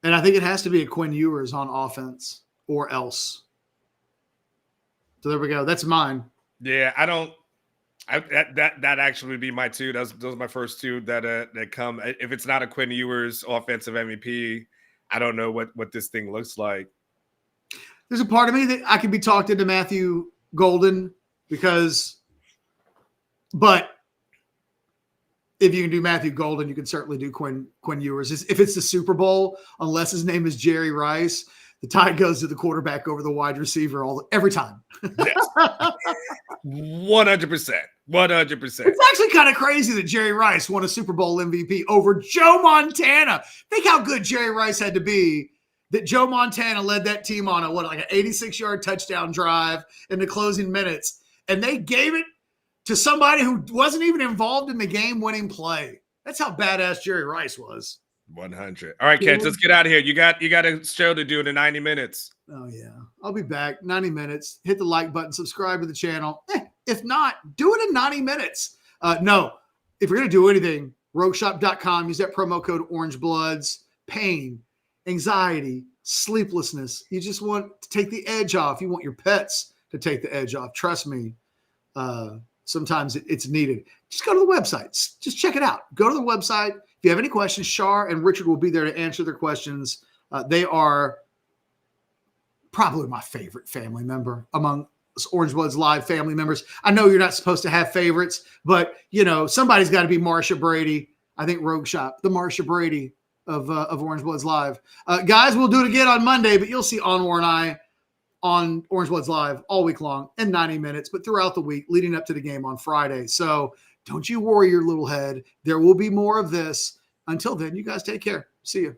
And I think it has to be a Quinn Ewers on offense or else. So there we go. That's mine. Yeah, that actually would be my two. Those are my first two that come. If it's not a Quinn Ewers offensive MVP, I don't know what this thing looks like. There's a part of me that I could be talked into Matthew Golden but if you can do Matthew Golden, you can certainly do Quinn Ewers. If it's the Super Bowl, unless his name is Jerry Rice, the tie goes to the quarterback over the wide receiver every time. Yes. 100%. 100%. It's actually kind of crazy that Jerry Rice won a Super Bowl MVP over Joe Montana. Think how good Jerry Rice had to be that Joe Montana led that team on an 86-yard touchdown drive in the closing minutes. And they gave it to somebody who wasn't even involved in the game-winning play. That's how badass Jerry Rice was. 100. All right, kids, let's get out of here. You got a show to do in 90 minutes. Oh, yeah. I'll be back. 90 minutes. Hit the like button. Subscribe to the channel. If not, do it in 90 minutes. No, if you're going to do anything, rogueshop.com, use that promo code OrangeBloods. Pain, anxiety, sleeplessness. You just want to take the edge off. You want your pets to take the edge off. Trust me. Sometimes it's needed. Just go to the website. Just check it out. Go to the website. If you have any questions, Shar and Richard will be there to answer their questions. They are probably my favorite family member among Orange Bloods Live family members. I know you're not supposed to have favorites, but somebody's got to be Marsha Brady. I think Rogue Shop, the Marsha Brady of Orange Bloods Live. Guys, we'll do it again on Monday, but you'll see Anwar and I on Orange Bloods Live all week long in 90 minutes, but throughout the week leading up to the game on Friday. So don't you worry your little head. There will be more of this. Until then, you guys take care. See you.